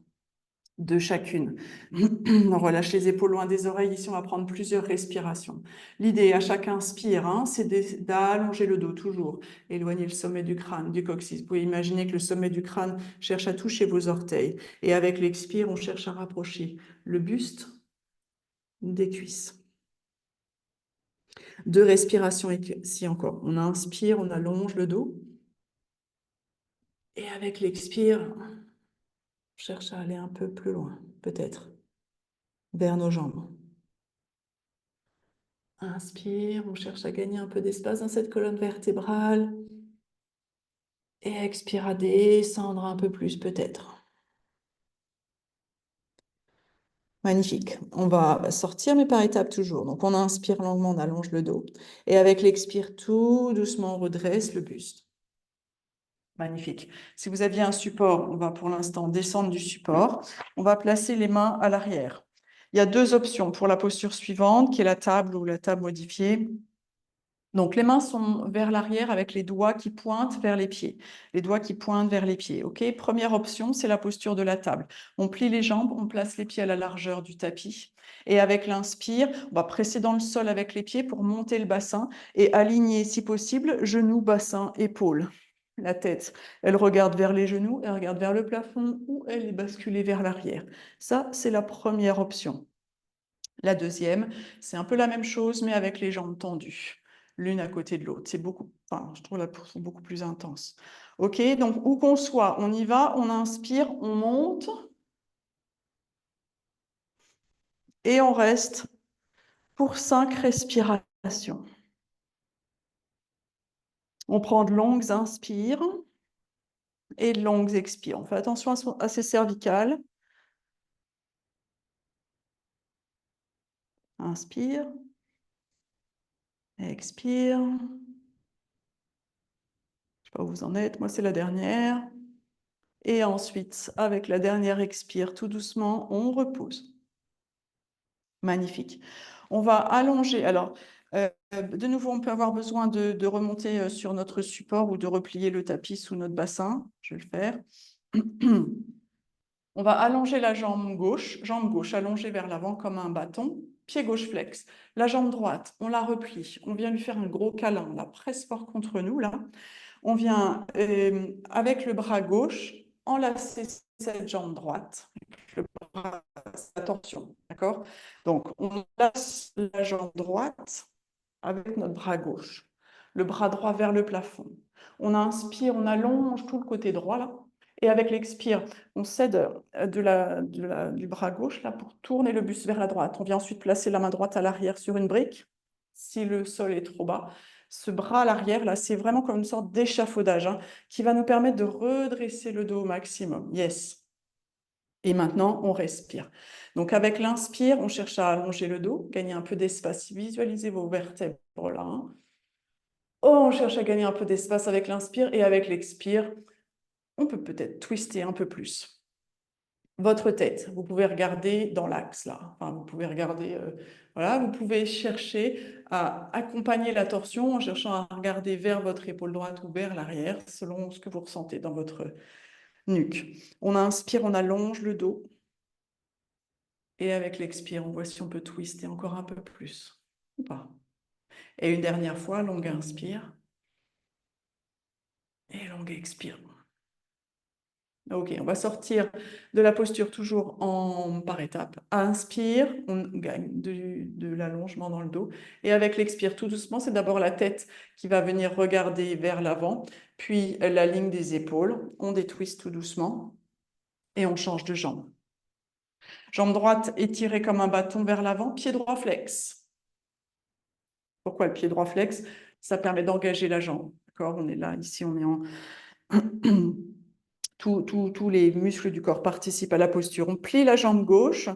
de chacune. On relâche les épaules loin des oreilles. Ici, on va prendre plusieurs respirations. L'idée, à chaque inspire, c'est d'allonger le dos, toujours. Éloigner le sommet du crâne, du coccyx. Vous pouvez imaginer que le sommet du crâne cherche à toucher vos orteils. Et avec l'expire, on cherche à rapprocher le buste des cuisses. 2 respirations ici encore. On inspire, on allonge le dos. Et avec l'expire, on cherche à aller un peu plus loin, peut-être, vers nos jambes. Inspire, on cherche à gagner un peu d'espace dans cette colonne vertébrale. Et expire à descendre un peu plus peut-être. Magnifique. On va sortir, mais par étapes toujours. Donc, on inspire longuement, on allonge le dos. Et avec l'expire, tout doucement, on redresse le buste. Magnifique. Si vous aviez un support, on va pour l'instant descendre du support. On va placer les mains à l'arrière. Il y a 2 options pour la posture suivante, qui est la table ou la table modifiée. Donc, les mains sont vers l'arrière avec les doigts qui pointent vers les pieds. Les doigts qui pointent vers les pieds. OK? Première option, c'est la posture de la table. On plie les jambes, on place les pieds à la largeur du tapis. Et avec l'inspire, on va presser dans le sol avec les pieds pour monter le bassin et aligner, si possible, genoux, bassin, épaules. La tête, elle regarde vers les genoux, elle regarde vers le plafond ou elle est basculée vers l'arrière. Ça, c'est la première option. La deuxième, c'est un peu la même chose, mais avec les jambes tendues, l'une à côté de l'autre. Je trouve la position beaucoup plus intense. OK, donc où qu'on soit, on y va, on inspire, on monte. Et on reste pour 5 respirations. On prend de longues inspires et de longues expires. On fait attention à ses cervicales. Inspire. Expire. Je ne sais pas où vous en êtes, moi c'est la dernière. Et ensuite, avec la dernière expire, tout doucement, on repose. Magnifique. On va allonger. Alors, de nouveau, on peut avoir besoin de remonter sur notre support ou de replier le tapis sous notre bassin. Je vais le faire. On va allonger la jambe gauche allongée vers l'avant comme un bâton, pied gauche flex. La jambe droite, on la replie. On vient lui faire un gros câlin. On la presse fort contre nous, là. On vient, avec le bras gauche, enlacer cette jambe droite. Le bras, attention, d'accord? Donc, on laisse la jambe droite avec notre bras gauche. Le bras droit vers le plafond. On inspire, on allonge tout le côté droit, là. Et avec l'expire, on cède du bras gauche là, pour tourner le buste vers la droite. On vient ensuite placer la main droite à l'arrière sur une brique, si le sol est trop bas. Ce bras à l'arrière, là, c'est vraiment comme une sorte d'échafaudage qui va nous permettre de redresser le dos au maximum. Yes. Et maintenant, on respire. Donc, avec l'inspire, on cherche à allonger le dos, gagner un peu d'espace. Visualisez vos vertèbres là. On cherche à gagner un peu d'espace avec l'inspire et avec l'expire, on peut peut-être twister un peu plus. votre tête. Vous pouvez regarder dans l'axe là. Enfin, vous pouvez regarder, voilà, vous pouvez chercher à accompagner la torsion en cherchant à regarder vers votre épaule droite ou vers l'arrière, selon ce que vous ressentez dans votre nuque. On inspire, on allonge le dos. Et avec l'expire, on voit si on peut twister encore un peu plus ou pas. Et une dernière fois, longue inspire. Et longue expire. Ok, on va sortir de la posture toujours par étapes. Inspire, on gagne de l'allongement dans le dos. Et avec l'expire, tout doucement, c'est d'abord la tête qui va venir regarder vers l'avant, puis la ligne des épaules. On détwiste tout doucement et on change de jambe. Jambe droite étirée comme un bâton vers l'avant, pied droit flex. Pourquoi le pied droit flex? Ça permet d'engager la jambe. D'accord? On est là, ici, on est en... Tous les muscles du corps participent à la posture. On plie la jambe gauche,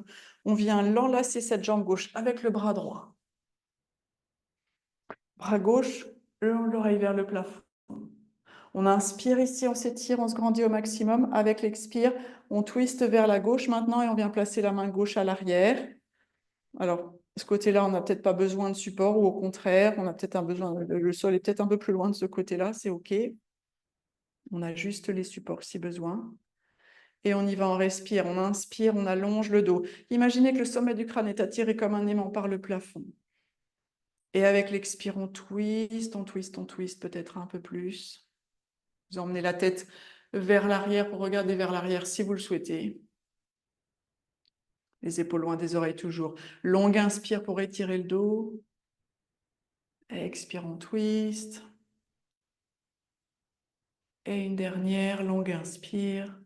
on vient l'enlacer cette jambe gauche avec le bras droit. Bras gauche, l'oreille vers le plafond. On inspire ici, on s'étire, on se grandit au maximum. Avec l'expire, on twiste vers la gauche maintenant et on vient placer la main gauche à l'arrière. Alors, ce côté-là, on n'a peut-être pas besoin de support ou au contraire, on a peut-être un besoin, le sol est peut-être un peu plus loin de ce côté-là, c'est OK. On ajuste les supports si besoin. Et on y va, on respire, on inspire, on allonge le dos. Imaginez que le sommet du crâne est attiré comme un aimant par le plafond. Et avec l'expire, on twist, on twist, on twist peut-être un peu plus. Vous emmenez la tête vers l'arrière pour regarder vers l'arrière si vous le souhaitez. Les épaules loin des oreilles toujours. Longue inspire pour étirer le dos. Expire, on twist. Et une dernière, longue inspire.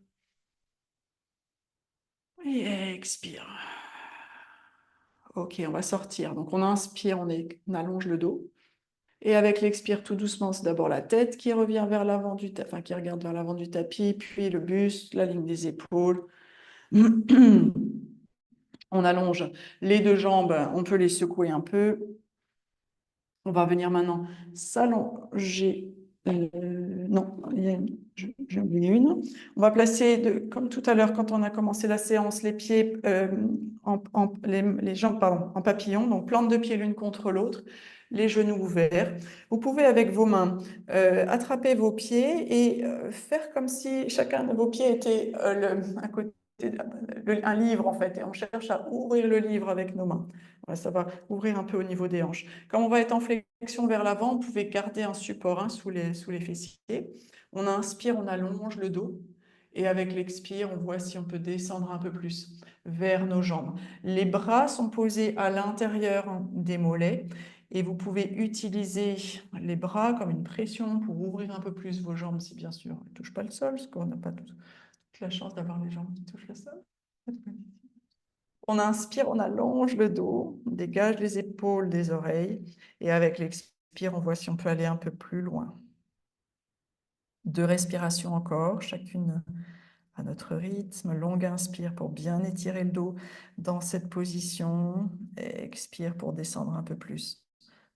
Et expire. Ok, on va sortir. Donc on inspire, on allonge le dos. Et avec l'expire, tout doucement, c'est d'abord la tête qui revient vers l'avant du tapis, enfin qui regarde vers l'avant du tapis, puis le buste, la ligne des épaules. On allonge les deux jambes, on peut les secouer un peu. On va venir maintenant s'allonger. Non, j'ai oublié une. On va placer, comme tout à l'heure quand on a commencé la séance, les pieds, les jambes pardon, en papillon, donc plante de pied l'une contre l'autre, les genoux ouverts. Vous pouvez avec vos mains attraper vos pieds et faire comme si chacun de vos pieds était à côté un livre en fait, et on cherche à ouvrir le livre avec nos mains. Voilà, ça va ouvrir un peu au niveau des hanches. Quand on va être en flexion vers l'avant, vous pouvez garder un support sous les fessiers. On inspire, on allonge le dos. Et avec l'expire, on voit si on peut descendre un peu plus vers nos jambes. Les bras sont posés à l'intérieur des mollets. Et vous pouvez utiliser les bras comme une pression pour ouvrir un peu plus vos jambes, si bien sûr, ne touchent pas le sol, parce qu'on n'a pas toute la chance d'avoir les jambes qui touchent le sol. On inspire, on allonge le dos, on dégage les épaules des oreilles. Et avec l'expire, on voit si on peut aller un peu plus loin. 2 respirations encore, chacune à notre rythme. Longue inspire pour bien étirer le dos dans cette position. Et expire pour descendre un peu plus,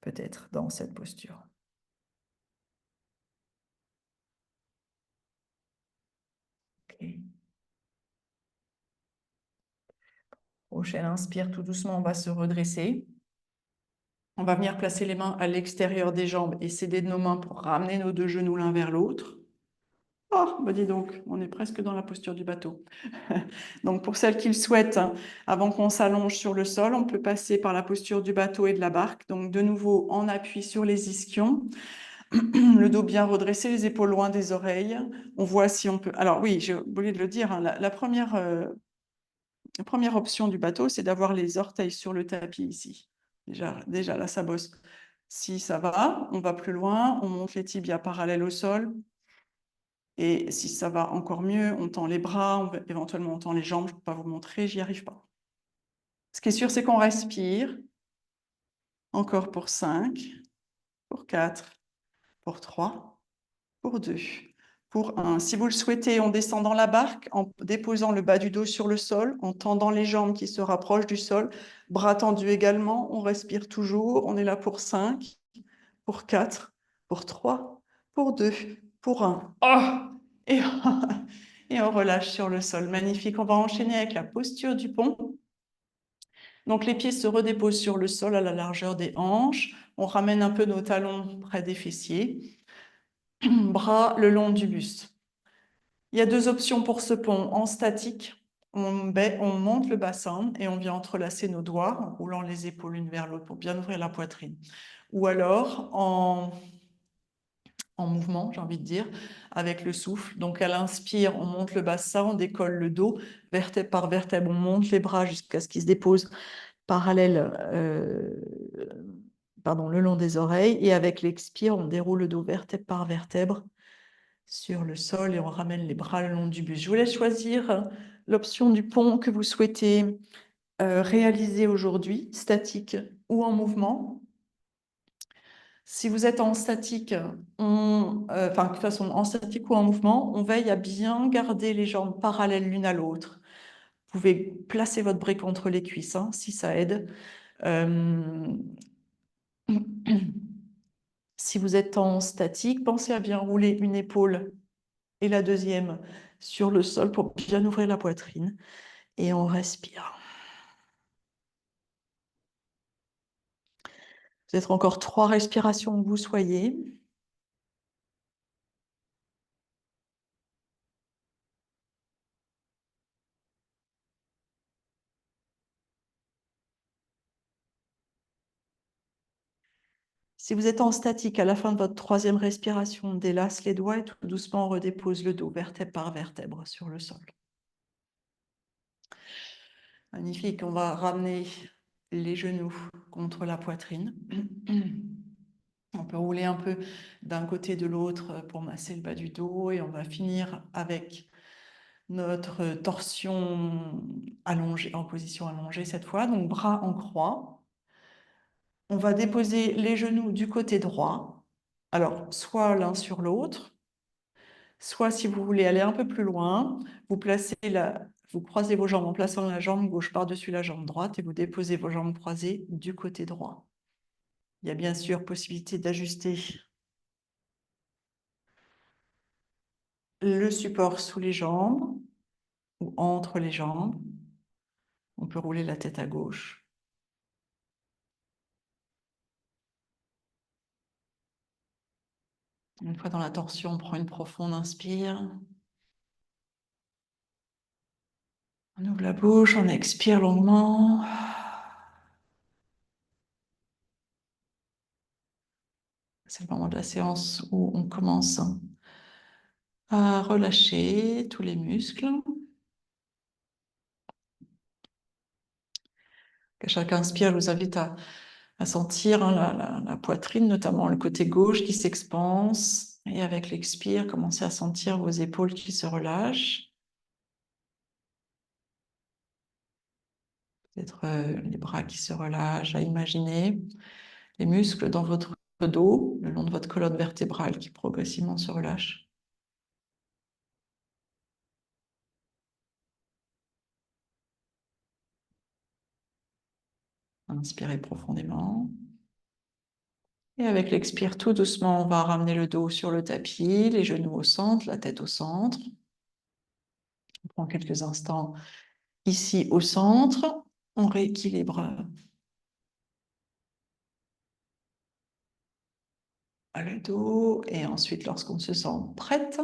peut-être dans cette posture. Okay. Prochaine inspire, tout doucement, on va se redresser. On va venir placer les mains à l'extérieur des jambes et s'aider de nos mains pour ramener nos 2 genoux l'un vers l'autre. Oh, bah dis donc, on est presque dans la posture du bateau. Donc pour celles qui le souhaitent, avant qu'on s'allonge sur le sol, on peut passer par la posture du bateau et de la barque. Donc de nouveau, en appui sur les ischions, le dos bien redressé, les épaules loin des oreilles. On voit si on peut... Alors oui, j'ai oublié de le dire, la première option du bateau, c'est d'avoir les orteils sur le tapis ici. Déjà là, ça bosse. Si ça va, on va plus loin, on monte les tibias parallèles au sol. Et si ça va encore mieux, on tend les bras, éventuellement on tend les jambes. Je ne peux pas vous montrer, j'y arrive pas. Ce qui est sûr, c'est qu'on respire. Encore pour 5, pour 4, pour 3, pour 2, pour 1. Si vous le souhaitez, on descend dans la barque en déposant le bas du dos sur le sol, en tendant les jambes qui se rapprochent du sol, bras tendus également. On respire toujours. On est là pour 5, pour 4, pour 3, pour 2, pour 1. Oh et Et on relâche sur le sol. Magnifique. On va enchaîner avec la posture du pont. Donc les pieds se redéposent sur le sol à la largeur des hanches. On ramène un peu nos talons près des fessiers. Bras le long du buste. Il y a deux options pour ce pont. En statique, on monte le bassin et on vient entrelacer nos doigts en roulant les épaules l'une vers l'autre pour bien ouvrir la poitrine. Ou alors en mouvement, j'ai envie de dire, avec le souffle. Donc à l'inspire, on monte le bassin, on décolle le dos, vertèbre par vertèbre, on monte les bras jusqu'à ce qu'ils se déposent parallèle, le long des oreilles. Et avec l'expire, on déroule le dos vertèbre par vertèbre sur le sol et on ramène les bras le long du buste. Je vous laisse choisir l'option du pont que vous souhaitez réaliser aujourd'hui, statique ou en mouvement. Si vous êtes en statique, de toute façon, en statique ou en mouvement, on veille à bien garder les jambes parallèles l'une à l'autre. Vous pouvez placer votre brique entre les cuisses, hein, si ça aide. Si vous êtes en statique, pensez à bien rouler une épaule et la deuxième sur le sol pour bien ouvrir la poitrine. Et on respire. Peut-être encore 3 respirations où vous soyez. Si vous êtes en statique, à la fin de votre 3e respiration, on délace les doigts et tout doucement on redépose le dos, vertèbre par vertèbre, sur le sol. Magnifique, on va ramener les genoux contre la poitrine. On peut rouler un peu d'un côté de l'autre pour masser le bas du dos et on va finir avec notre torsion allongée, en position allongée cette fois, donc bras en croix. On va déposer les genoux du côté droit, alors soit l'un sur l'autre, soit si vous voulez aller un peu plus loin, vous croisez vos jambes en plaçant la jambe gauche par-dessus la jambe droite et vous déposez vos jambes croisées du côté droit. Il y a bien sûr possibilité d'ajuster le support sous les jambes ou entre les jambes. On peut rouler la tête à gauche. Une fois dans la torsion, on prend une profonde inspire. On ouvre la bouche, on expire longuement. C'est le moment de la séance où on commence à relâcher tous les muscles. À chaque inspire, je vous invite à sentir la poitrine, notamment le côté gauche qui s'expanse. Et avec l'expire, commencez à sentir vos épaules qui se relâchent. Peut-être les bras qui se relâchent, à imaginer les muscles dans votre dos, le long de votre colonne vertébrale qui progressivement se relâchent. Inspirez profondément. Et avec l'expire, tout doucement, on va ramener le dos sur le tapis, les genoux au centre, la tête au centre. On prend quelques instants ici au centre. On rééquilibre le dos. Et ensuite, lorsqu'on se sent prête,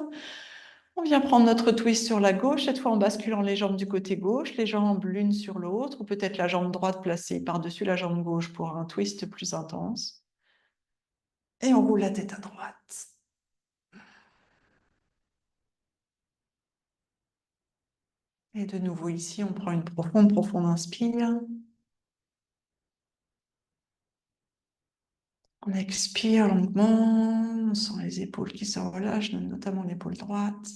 on vient prendre notre twist sur la gauche, cette fois en basculant les jambes du côté gauche, les jambes l'une sur l'autre, ou peut-être la jambe droite placée par-dessus la jambe gauche pour un twist plus intense. Et on roule la tête à droite. Et de nouveau ici, on prend une profonde inspire. On expire longuement, on sent les épaules qui se relâchent, notamment l'épaule droite.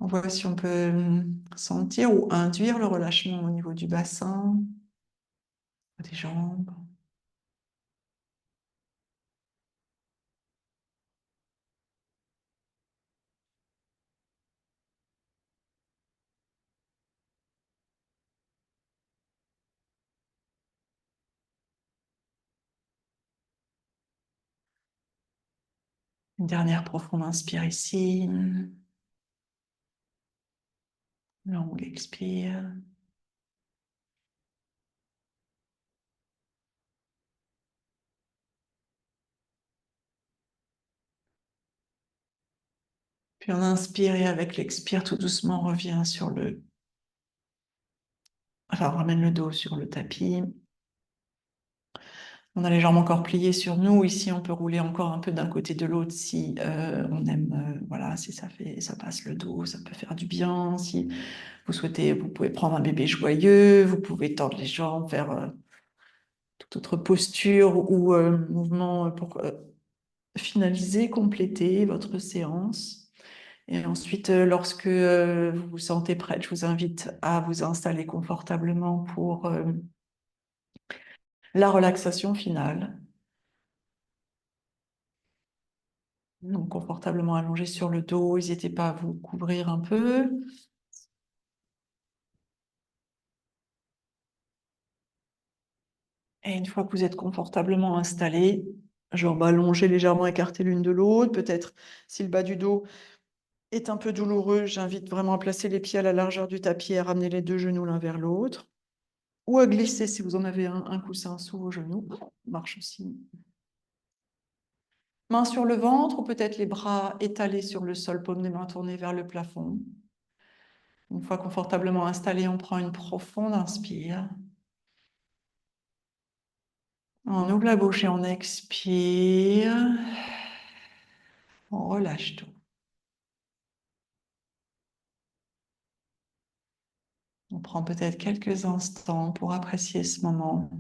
On voit si on peut sentir ou induire le relâchement au niveau du bassin, des jambes. Une dernière profonde inspire ici. Longue expire. Puis on inspire et avec l'expire, tout doucement, on revient sur le... Alors, on ramène le dos sur le tapis. On a les jambes encore pliées sur nous. Ici, on peut rouler encore un peu d'un côté de l'autre si on aime, voilà, si ça fait, ça passe le dos, ça peut faire du bien. Si vous souhaitez, vous pouvez prendre un bébé joyeux, vous pouvez tordre les jambes, faire toute autre posture ou mouvement pour finaliser, compléter votre séance. Et ensuite, lorsque vous vous sentez prête, je vous invite à vous installer confortablement pour la relaxation finale. Donc, confortablement allongé sur le dos, n'hésitez pas à vous couvrir un peu. Et une fois que vous êtes confortablement installé, jambes allongées, légèrement écartées l'une de l'autre. Peut-être si le bas du dos est un peu douloureux, j'invite vraiment à placer les pieds à la largeur du tapis et à ramener les deux genoux l'un vers l'autre. Ou à glisser si vous en avez un coussin sous vos genoux. Marche aussi. Main sur le ventre ou peut-être les bras étalés sur le sol, paume des mains tournées vers le plafond. Une fois confortablement installé, on prend une profonde inspire. On ouvre la bouche et on expire. On relâche tout. On prend peut-être quelques instants pour apprécier ce moment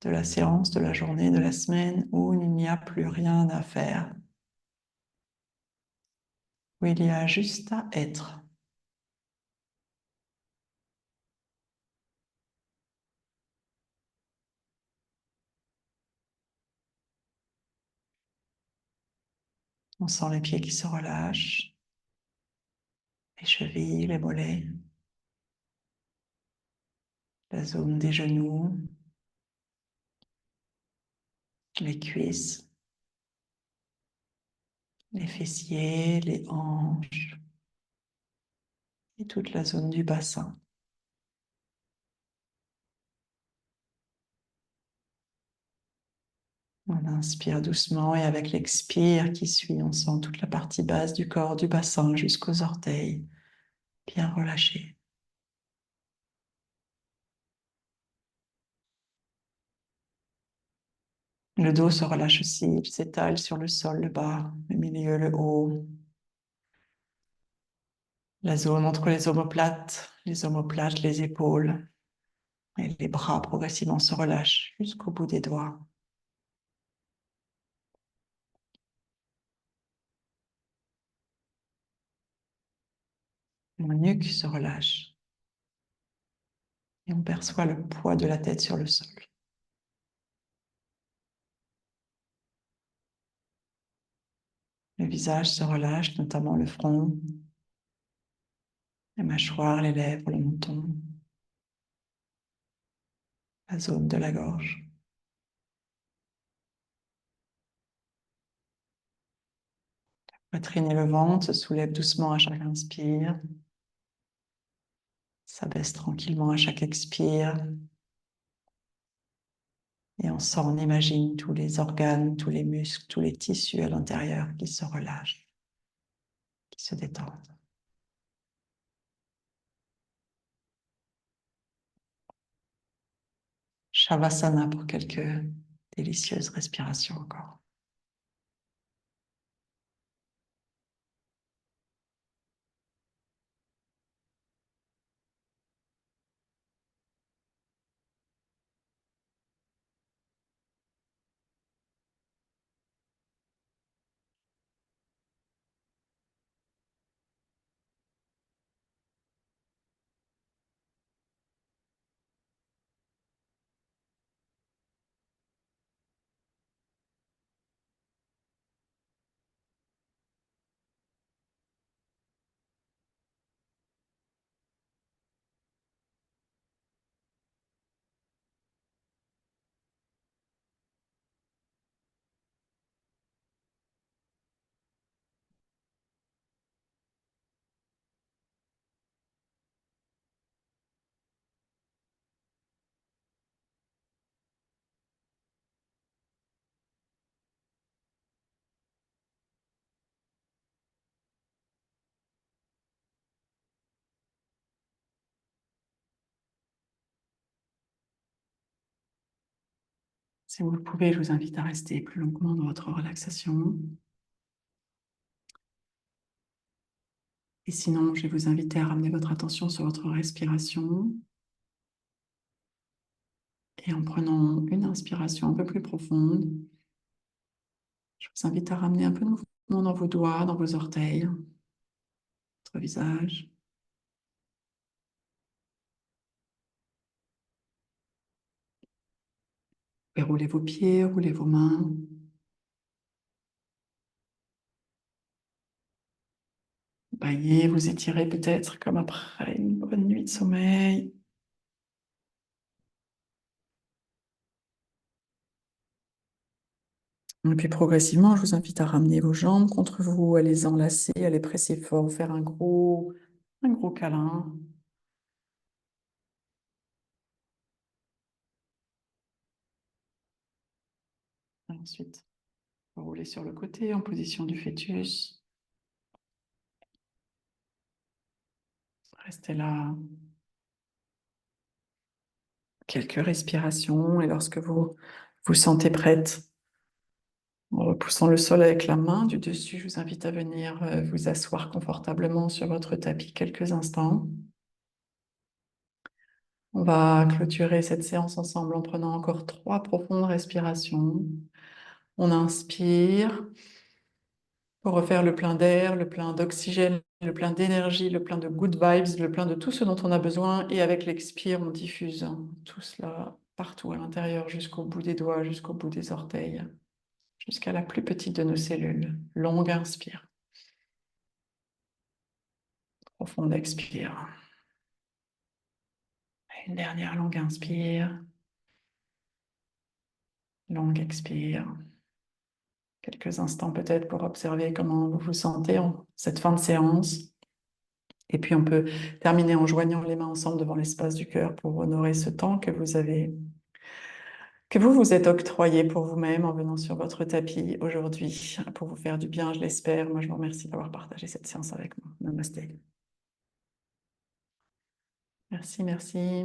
de la séance, de la journée, de la semaine où il n'y a plus rien à faire, où il y a juste à être. On sent les pieds qui se relâchent, les chevilles, les mollets, la zone des genoux, les cuisses, les fessiers, les hanches et toute la zone du bassin. On inspire doucement et avec l'expire qui suit, on sent toute la partie basse du corps, du bassin jusqu'aux orteils, bien relâchés. Le dos se relâche aussi, il s'étale sur le sol, le bas, le milieu, le haut. La zone entre les omoplates, les épaules et les bras progressivement se relâchent jusqu'au bout des doigts. Mon nuque se relâche et on perçoit le poids de la tête sur le sol. Le visage se relâche, notamment le front, les mâchoires, les lèvres, le menton, la zone de la gorge. La poitrine et le ventre se soulèvent doucement à chaque inspire, s'abaissent tranquillement à chaque expire. Et on imagine tous les organes, tous les muscles, tous les tissus à l'intérieur qui se relâchent, qui se détendent. Shavasana pour quelques délicieuses respirations encore. Si vous le pouvez, je vous invite à rester plus longuement dans votre relaxation. Et sinon, je vais vous inviter à ramener votre attention sur votre respiration. Et en prenant une inspiration un peu plus profonde, je vous invite à ramener un peu de mouvement dans vos doigts, dans vos orteils, votre visage. Et roulez vos pieds, roulez vos mains. Baillez, vous étirez peut-être comme après une bonne nuit de sommeil. Et puis progressivement, je vous invite à ramener vos jambes contre vous, à les enlacer, à les presser fort, vous faire un gros câlin. Et ensuite, vous roulez sur le côté en position du fœtus. Restez là quelques respirations et lorsque vous vous sentez prête, en repoussant le sol avec la main du dessus, je vous invite à venir vous asseoir confortablement sur votre tapis quelques instants. On va clôturer cette séance ensemble en prenant encore 3 profondes respirations. On inspire pour refaire le plein d'air, le plein d'oxygène, le plein d'énergie, le plein de good vibes, le plein de tout ce dont on a besoin. Et avec l'expire, on diffuse tout cela partout à l'intérieur, jusqu'au bout des doigts, jusqu'au bout des orteils, jusqu'à la plus petite de nos cellules. Longue inspire. Profonde expire. Une dernière longue inspire. Longue expire. Quelques instants peut-être pour observer comment vous vous sentez en cette fin de séance. Et puis on peut terminer en joignant les mains ensemble devant l'espace du cœur pour honorer ce temps que vous vous êtes octroyé pour vous-même en venant sur votre tapis aujourd'hui pour vous faire du bien, je l'espère. Moi, je vous remercie d'avoir partagé cette séance avec moi. Namasté. Merci, merci.